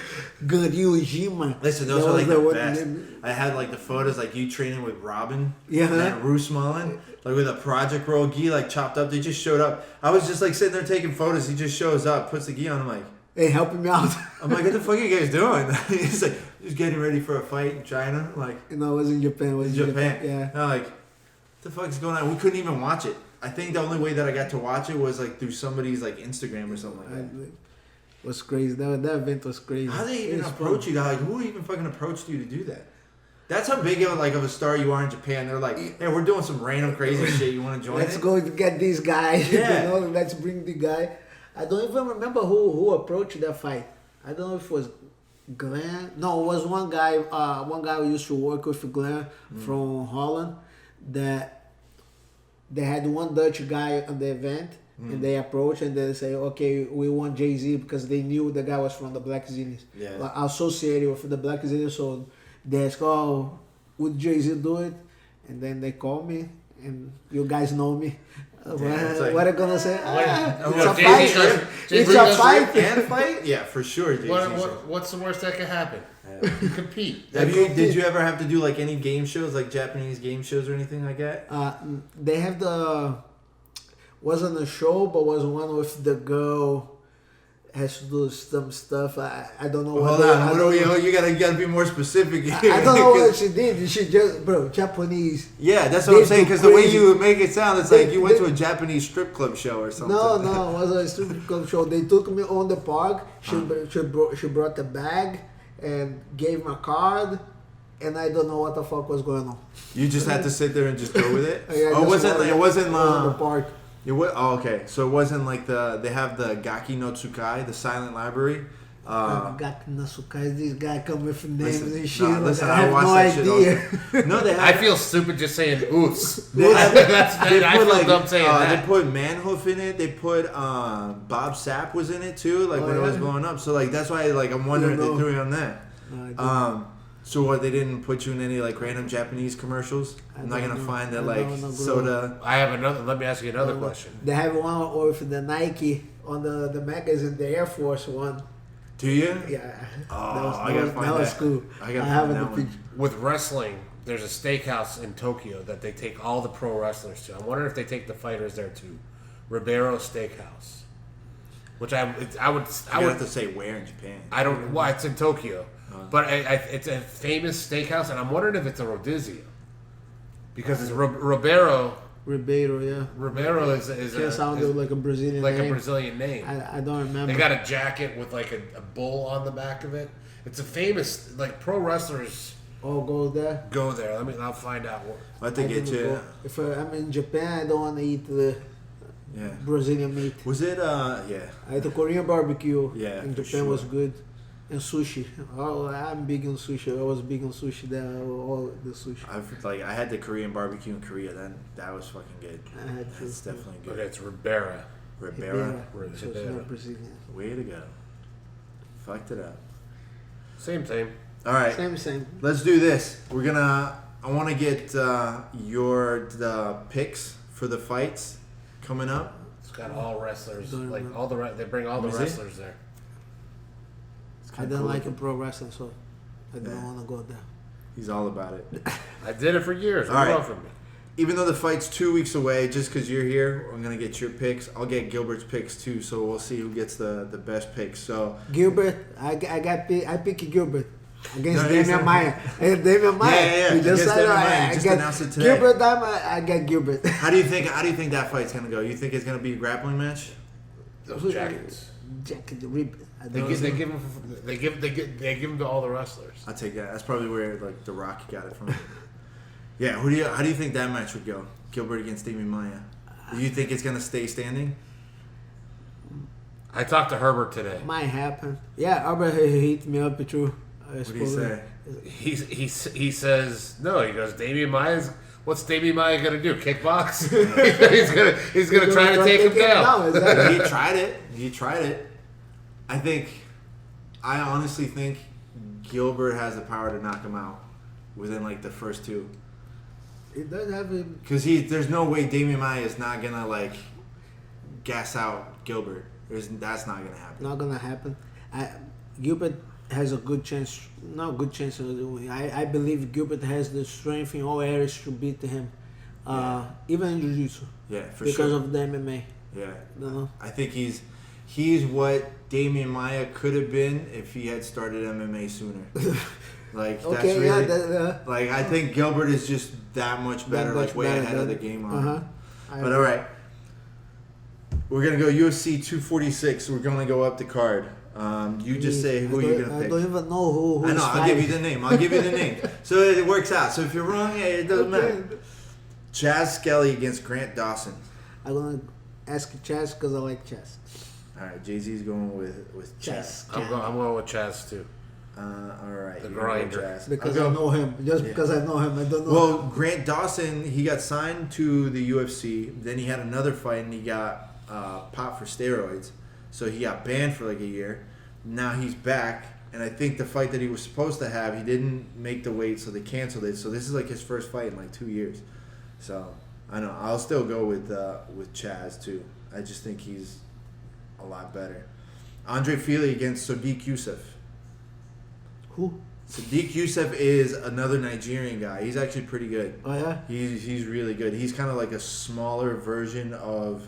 Good Yujima. Listen, those are like the best. I had like the photos like you training with Robin. Yeah. And Bruce Mullen. Like with a Project Roll gi like chopped up. They just showed up. I was just like sitting there taking photos. He just shows up, puts the gi on. I'm like, hey, helping me out. I'm like, what the fuck are you guys doing? He's like, just getting ready for a fight in China. Like, it was in Japan. It was in Japan. Yeah. And I'm like, what the fuck is going on? We couldn't even watch it. I think the only way that I got to watch it was like through somebody's like Instagram or something like that. It was crazy. That event was crazy. How did they even approach you? Like, who even fucking approached you to do that? That's how big of a star you are in Japan. They're like, hey, we're doing some random crazy shit. You want to join? Let's go get this guy. Yeah. Let's bring the guy. I don't even remember who approached that fight. I don't know if it was Glenn. No, it was one guy. One guy who used to work with Glenn from Holland. That they had one Dutch guy on the event, and they approached and they say, "Okay, we want Jay-Z," because they knew the guy was from the Blackzilians, like, associated with the Blackzilians. So they asked, "Oh, would Jay-Z do it?" And then they called me, and you guys know me. What are you gonna say? It's a fight. It's a fight. And fight? Yeah, for sure. What's the worst that could happen? Compete. Did you ever have to do like any game shows, like Japanese game shows or anything like that? They have wasn't a show, but was one with the girl. Has to do some stuff. I don't know. Hold on. You gotta be more specific here. I don't know what she did. She just, Japanese. Yeah, that's what I'm saying. Because the way you make it sound, it's like you went to a Japanese strip club show or something. No, it was a strip club show. They took me on the park. She brought the bag and gave me a card, and I don't know what the fuck was going on. You just had to sit there and just go with it. Yeah, it wasn't on the park. Okay, so it wasn't like they have the Gaki no Tsukai, the silent library. Gaki no Tsukai, this guy come with names and shit. Listen, I have no idea. No, they have. I feel stupid just saying oos. I feel dumb saying that. They put Manhoof in it. They put Bob Sapp was in it too. Like when it was going up. So like that's why like I'm wondering if they threw you on that. So what? They didn't put you in any like random Japanese commercials? I'm not gonna find that like soda. I have another. Let me ask you another question. They have one with the Nike on the magazine, the Air Force one. Do you? Yeah. I gotta find that. That was cool. I gotta find that one. With wrestling, there's a steakhouse in Tokyo that they take all the pro wrestlers to. I'm wondering if they take the fighters there too. Ribeiro Steakhouse, which I would have to say where in Japan. I don't. Well, it's in Tokyo. But it's a famous steakhouse, and I'm wondering if it's a rodizio. Because it's Ribeiro. Ribeiro, yeah. Ribeiro is like a Brazilian like name. a Brazilian name. I don't remember. They got a jacket with like a bull on the back of it. It's a famous, like, pro wrestlers. Oh, go there? Go there. I'll find out. I think get you. If I'm in Japan, I don't want to eat the Brazilian meat. Was it, I ate a Korean barbecue. Yeah, in Japan was good. And sushi. Oh, I'm big on sushi. I was big on sushi. All the sushi. I had the Korean barbecue in Korea. Then that was fucking good. That's definitely good. Okay, it's Ribera. Ribera. So it's not Brazilian. Way to go. Fucked it up. Same. All right. Same. Let's do this. I want to get the picks for the fights coming up. It's got all wrestlers. Like all they bring all the wrestlers there. I don't like pro wrestling, so I don't want to go there. He's all about it. I did it for years. All right. From me. Even though the fight's 2 weeks away, just because you're here, I'm gonna get your picks. I'll get Gilbert's picks too, so we'll see who gets the best picks. So Gilbert, I pick Gilbert against Damian Maia. Damian Maia. Yeah. He just said I just announced it today. Gilbert, I got Gilbert. How do you think that fight's gonna go? You think it's gonna be a grappling match? Those jackets. Jacket rib. They give them to all the wrestlers. I'll take that. That's probably where like The Rock got it from. Yeah, how do you think that match would go? Gilbert against Damian Maia. Do you think it's gonna stay standing? I talked to Herbert today. Might happen. Yeah, Herbert hit me up too. What did he say? He says no. He goes, what's Damian Maia gonna do? Kickbox? he's gonna try to take him down. Exactly. He tried it. I honestly think Gilbert has the power to knock him out within like the first two. It does have a... Because there's no way Damian Maia is not gonna like gas out Gilbert. That's not gonna happen. Not gonna happen. Gilbert has a good chance. Not good chance. I believe Gilbert has the strength in all areas to beat him. Even in Jiu-Jitsu. Yeah, for because sure. Because of the MMA. Yeah. No. I think he's what Damian Maia could have been if he had started MMA sooner. Like that's really like I think Gilbert is just that much better, way ahead of the game on him. But all right, we're gonna go UFC 246. We're gonna go up the card. You just say who you're gonna pick. I don't even know who. I know. I'll give you the name. So it works out. So if you're wrong, it doesn't matter. Chaz Skelly against Grant Dawson. I'm gonna ask Chaz because I like Chaz. All right, Jay-Z's going with Chaz. I'm going with Chaz too. All right. The you're gonna go grinder. Jazz. Because I'll I go- know him. Just because I know him, I don't know Well, him. Grant Dawson, he got signed to the UFC. Then he had another fight and he got popped for steroids. So he got banned for like a year. Now he's back. And I think the fight that he was supposed to have, he didn't make the weight, so they canceled it. So this is like his first fight in like 2 years. So I know I'll still go with Chaz too. I just think he's a lot better. Andre Fili against Sadiq Youssef. Who? Sadiq Youssef is another Nigerian guy. He's actually pretty good. Oh yeah. He's really good. He's kind of like a smaller version of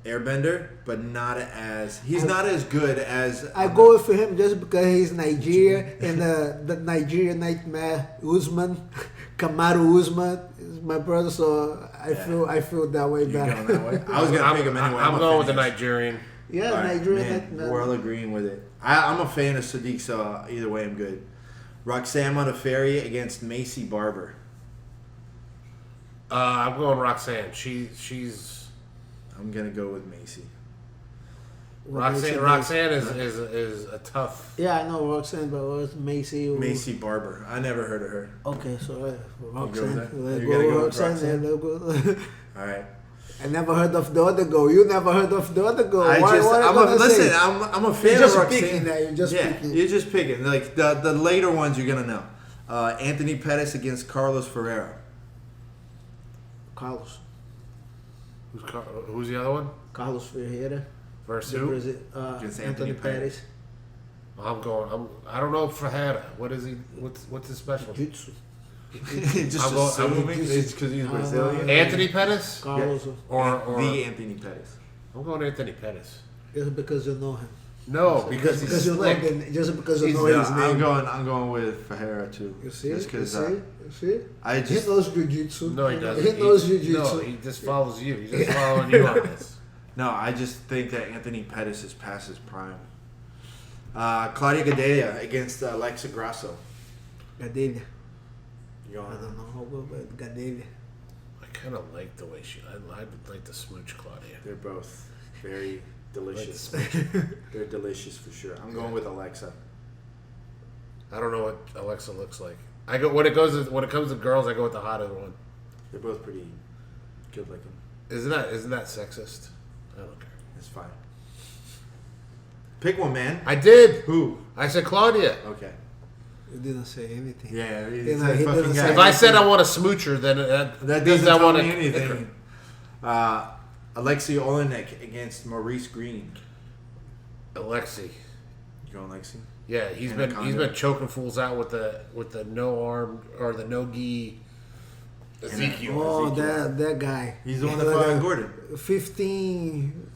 Airbender, but not as not as good as I go for him just because he's Nigeria and the Nigerian nightmare Usman, Kamaru Usman is my brother, so I feel that way You're back. going that way. I was gonna pick him anyway. I'm going with the fan. Nigerian. Yeah, All right, Nigerian man, nightmare. we're all agreeing with it. I'm a fan of Sadiq, so either way I'm good. Roxanne Modafferi against Macy Barber. I'm going Roxanne. She's I'm gonna go with Macy. Roxanne is a tough. Yeah, I know Roxanne, but what's Macy? Macy Barber. I never heard of her. Okay, so with Roxanne. that? Let's You're go gonna with go with Roxanne. Roxanne? Yeah, let's go. All right. I never heard of the other girl. You never heard of the other girl. I'm a fan You're just of Roxanne. picking that. You're just picking. You're just picking. Like the later ones, you're gonna know. Anthony Pettis against Carlos Ferreira. Carlos. Who's the other one? Carlos Ferreira. Versus The who? Against Anthony Anthony Pettis. I don't know Ferreira. What is he? What's his special? Jiu-Jitsu. Just I'm going- assuming it's because he's Brazilian. Anthony Pettis? Carlos. Or the Anthony Pettis. I'm going Anthony Pettis. Just because you know him. No, because he's Because you know slick. him. Just because you He's- know No, his name. I'm going with Ferreira too. You see? Just You 'cause, see? You see? I He just knows jiu-jitsu. No, he doesn't. He knows jiu-jitsu. No, he just follows you. He's just following you on this. no, I just think that Anthony Pettis is past his prime. Claudia Gadelha against Alexa Grasso. Gadelha. You I going? don't know how good, but Gadelha. I kind of like the way I'd like to smooch Claudia. They're both very delicious. Like They're delicious for sure. I'm going with Alexa. I don't know what Alexa looks like. I go when it comes to girls, I go with the hotter one. They're both pretty good looking. Isn't that sexist? I don't care. It's fine. Pick one, man. I did. Who? I said Claudia. Okay. You didn't say anything. Yeah, he it's a fucking didn't say guy. If I said I want a smoocher, then that That means doesn't I tell want me to anything. Alexei Olenek against Maurice Green. Alexi. You going Alexei? Yeah, he's Anaconda. been choking fools out with the no arm or the no gi. Ezekiel. Oh, that guy. He's the one that fought Gordon. 15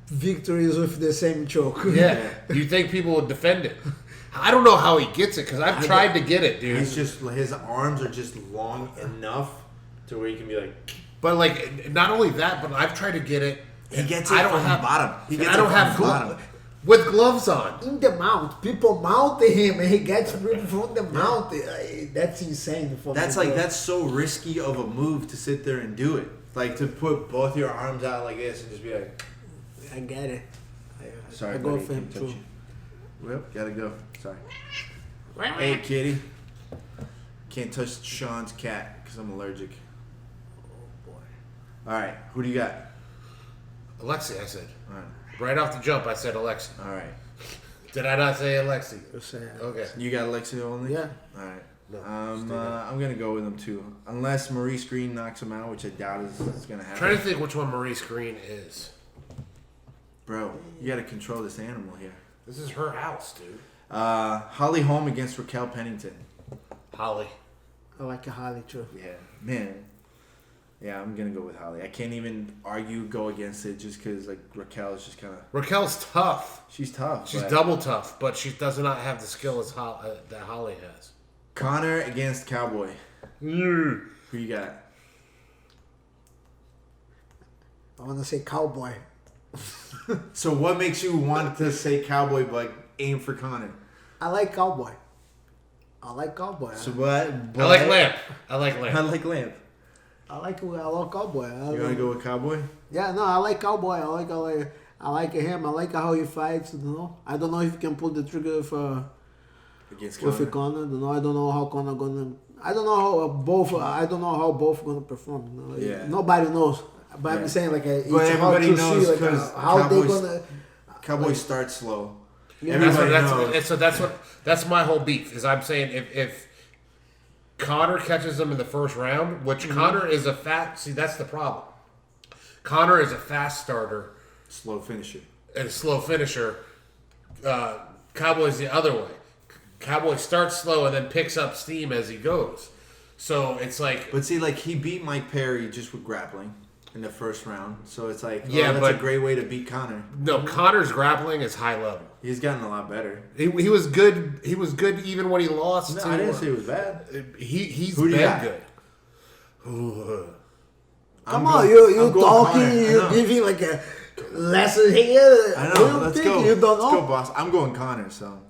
victories with the same choke. Yeah. You think people would defend it? I don't know how he gets it because I've tried to get it, dude. He's just his arms are just long enough to where he can be like. But like, not only that, but I've tried to get it. He gets I it don't from have the bottom. He gets I don't it have from the bottom. with gloves on. In the mount, people mounted him, and he gets people from the mount. That's insane. For That's me, like bro. that's so risky of a move to sit there and do it. Like to put both your arms out like this and just be like. I get it. Sorry, I go buddy, for him can't touch too. you. Well, gotta go. Sorry. Hey, kitty. Can't touch Shawn's cat because I'm allergic. Oh boy. All right, who do you got? Alexi, I said. All right. Right off the jump, I said Alexi. All right. Did I not say Alexi? Okay. You got Alexia only? Yeah. All right. No, I'm gonna go with him too, unless Maurice Green knocks him out, which I doubt is gonna happen. I'm trying to think which one Maurice Green is. Bro, you gotta control this animal here. This is her house, dude. Holly Holm against Raquel Pennington. Holly. I like a Holly too. Yeah, man. Yeah, I'm gonna go with Holly. I can't even go against it just because like Raquel is just kind of. Raquel's tough. She's tough. She's but- double tough, but she does not have the skill as that Holly has. Connor against Cowboy. Who you got? I want to say cowboy. So what makes you want to say Cowboy but aim for Connor? I like cowboy. I like cowboy. So what? I like Lamp. I like I Lamp. like Lamp. I love cowboy. You want to go with Cowboy? Yeah, no, I like cowboy. I like him. I like how he fights. You know, I don't know if he can pull the trigger Against with Conor. You know, I don't know how Conor gonna. I don't know how both. I don't know how both gonna perform. You know? Yeah. Nobody knows. But I'm saying like, it's But hard everybody to knows see like because how they gonna. Cowboys start slow. Everybody knows. That's my whole beef. Is I'm saying if Conor catches them in the first round, which Conor is that's the problem. Conor is a fast starter, Slow finisher. and a slow finisher. Cowboys the other way. Cowboy starts slow and then picks up steam as he goes. So it's like, But see, like he beat Mike Perry just with grappling in the first round. So it's like, Yeah, that's but- a great way to beat Conor. no, Conor's grappling is high level. He's gotten a lot better. He was good. He was good even when he lost. No, to, I didn't say it was bad. He's Who do you been got? good. Come on, you I'm going talking, Conor. I you know. giving like a lesson here. I What know. do you Let's think? go. You don't Let's know. go, boss. I'm going Conor. So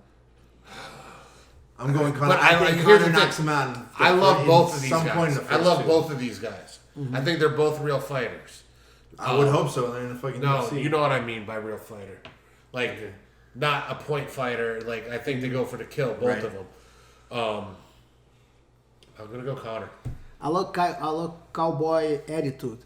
I'm going Conor. But I think here's Conor the knocks thing. him out. I love in both of these some point in guys. the I first love two. both of these guys. I think they're both real fighters. I would hope so. They're in the fucking No, UFC. you know what I mean by real fighter. Like, not a point fighter. Like, I think they go for the kill, both Right. of them. I'm going to go Conor. I look cowboy attitude.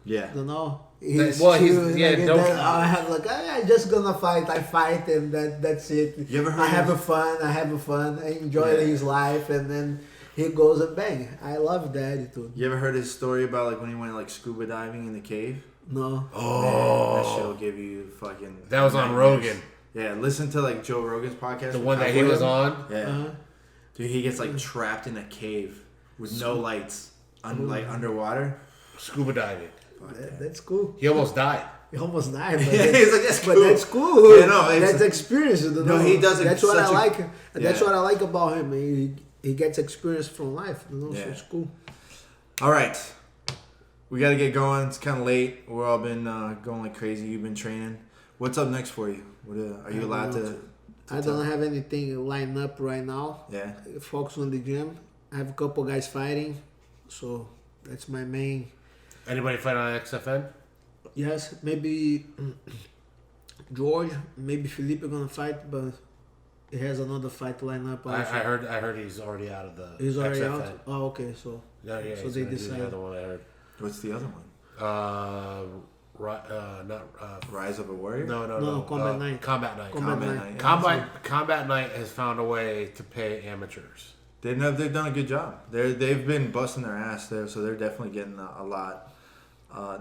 Yeah. You know, He's chill, yeah, like, don't- I have like I'm just gonna fight. I fight and that's it. You ever heard I have of- a fun. I have a fun. I enjoy Yeah. his life, and then he goes and bang. I love the attitude. You ever heard his story about like when he went like scuba diving in the cave? No, Man, that shit will give you fucking. That was on nightmares. Rogan. Yeah, listen to like Joe Rogan's podcast. The with one that he Cowboy. was on. Yeah, Uh-huh. dude, he gets like trapped in a cave with no lights, like underwater. Scuba diving. that's cool. He almost died. He almost died, but, Yeah, he's like, that's but cool. that's cool. Yeah, no, it's- that's experience. You know? No, he does That's what I such a- like. That's Yeah. what I like about him. He gets experience from life. You know, so Yeah. it's cool. All right, we got to get going. It's kind of late. We've all been going like crazy. You've been training. What's up next for you? Are you allowed to? I don't have anything lined up right now. Yeah. Focus on the gym. I have a couple guys fighting, so that's my main. Anybody fight on XFN? Yes, maybe George, maybe Felipe gonna fight, but he has another fight lined up. I Also. heard he's already out of the He's already XFN. out. Oh, okay, so Yeah, yeah. So he's they gonna do decide. the other one I heard. What's the other one? Rise of a Warrior. No. Combat Night. Combat Night. Combat Combat Night. Night. Combat Night has found a way to pay amateurs. They've done a good job. They've been busting their ass there, so they're definitely getting a lot.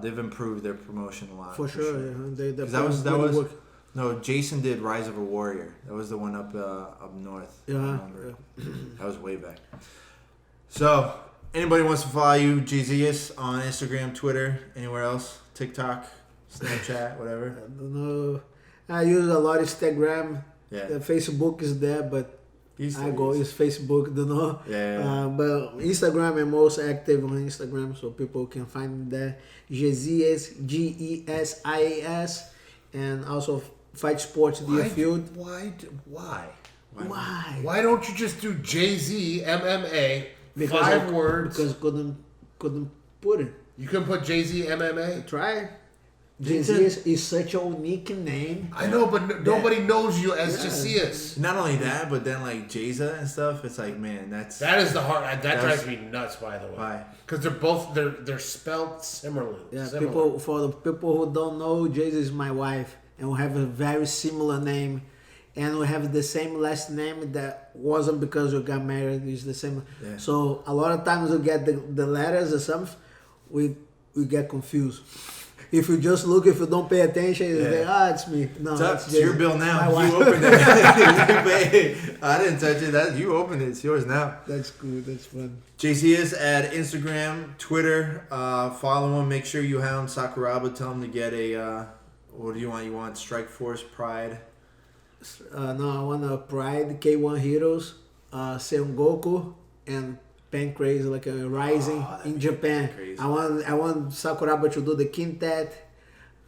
They've improved their promotion a lot. for sure, yeah. They 'Cause that was really work. no. Jason did Rise of a Warrior. That was the one up north. I Yeah, remember. That was way back. So anybody wants to follow you, Gesias, on Instagram, Twitter, anywhere else, TikTok, Snapchat, whatever. I don't know. I use a lot of Instagram. Yeah. Facebook is there, but He's I go use Facebook, you know. Yeah. But Instagram, I'm most active on Instagram, so people can find me there. Gesias, Gesias, and also Fight Sports the Field. Why? Why? Why don't you just do JZ MMA? Because Five words. Because couldn't put it. You can put JZ MMA. Try. Gesias is such a unique name. I know, but nobody knows you as Gesias. Not only that, but then like Jayza and stuff. It's like, man, that's That is the hard. That That's- drives me nuts. By the way, Why? Because they're both they're spelled similarly. Yeah, Similar. for the people who don't know, Jayza is my wife, and we have a very similar name, and we have the same last name. That wasn't because we got married; it's the same. Yeah. So a lot of times we get the letters or something, we get confused. If you just look, if you don't pay attention, you say, it's me. No, It's Jayza. your bill now. My wife. You opened it. You pay. I didn't touch it. You opened it. It's yours now. That's cool. That's fun. JCS at Instagram, Twitter. Follow him. Make sure you hound Sakuraba. Tell him to get a. What do you want? You want Strike Force Pride? No, I want a Pride, K1 Heroes, Sengoku, and Pancrase, like a Rising in Japan. crazy. I want Sakuraba to do the Quintet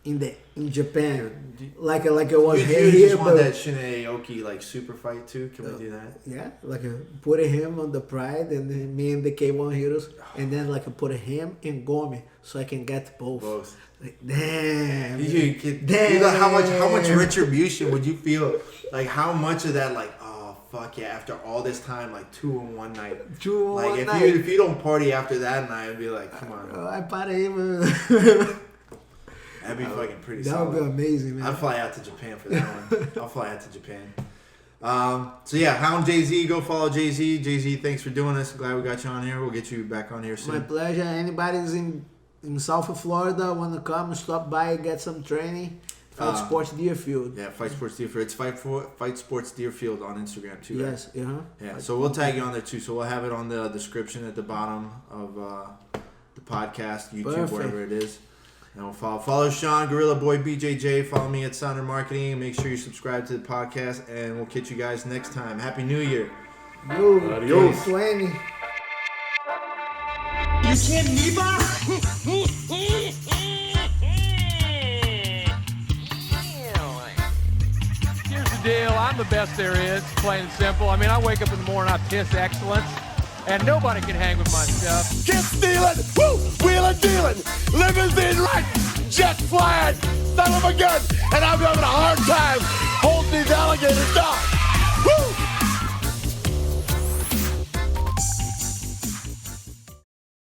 in Japan, like it was You here, just want but that Shinya Aoki like super fight too. Can we do that? yeah, like put him on the Pride and then me and the K1 Heroes, and then like put him and Gomi so I can get both. Both. Like, damn. Damn. You know how much retribution would you feel? Like how much of that like oh fuck yeah after all this time like 2 in one night. 2 in like one if night. you don't party after that night, I'd be like come on. I party even. That'd be fucking pretty That solid. would be amazing, man. I'd fly out to Japan for that one. I'll fly out to Japan. So yeah, Hound Jay-Z, go follow Jay-Z. Jay-Z, thanks for doing this. Glad we got you on here. We'll get you back on here soon. My pleasure. Anybody's in South Florida want to come stop by and get some training? Fight Sports Deerfield. Yeah, Fight Sports Deerfield. It's Fight Sports Deerfield on Instagram too. Right? Yes. Yeah, so we'll tag you on there too. So we'll have it on the description at the bottom of the podcast, YouTube, Perfect. wherever it is. And we'll follow Shawn, Gorilla Boy, BJJ. Follow me at Sounder Marketing. Make sure you subscribe to the podcast, and we'll catch you guys next time. Happy New Year. Yo, Adios. 20. You kidding me, Bob? Here's the deal. I'm the best there is, plain and simple. I mean, I wake up in the morning, I piss excellence, and nobody can hang with my stuff. Get stealing, woo, wheeling, dealing, limousine right, jet flying, son of a gun, and I'm having a hard time holding these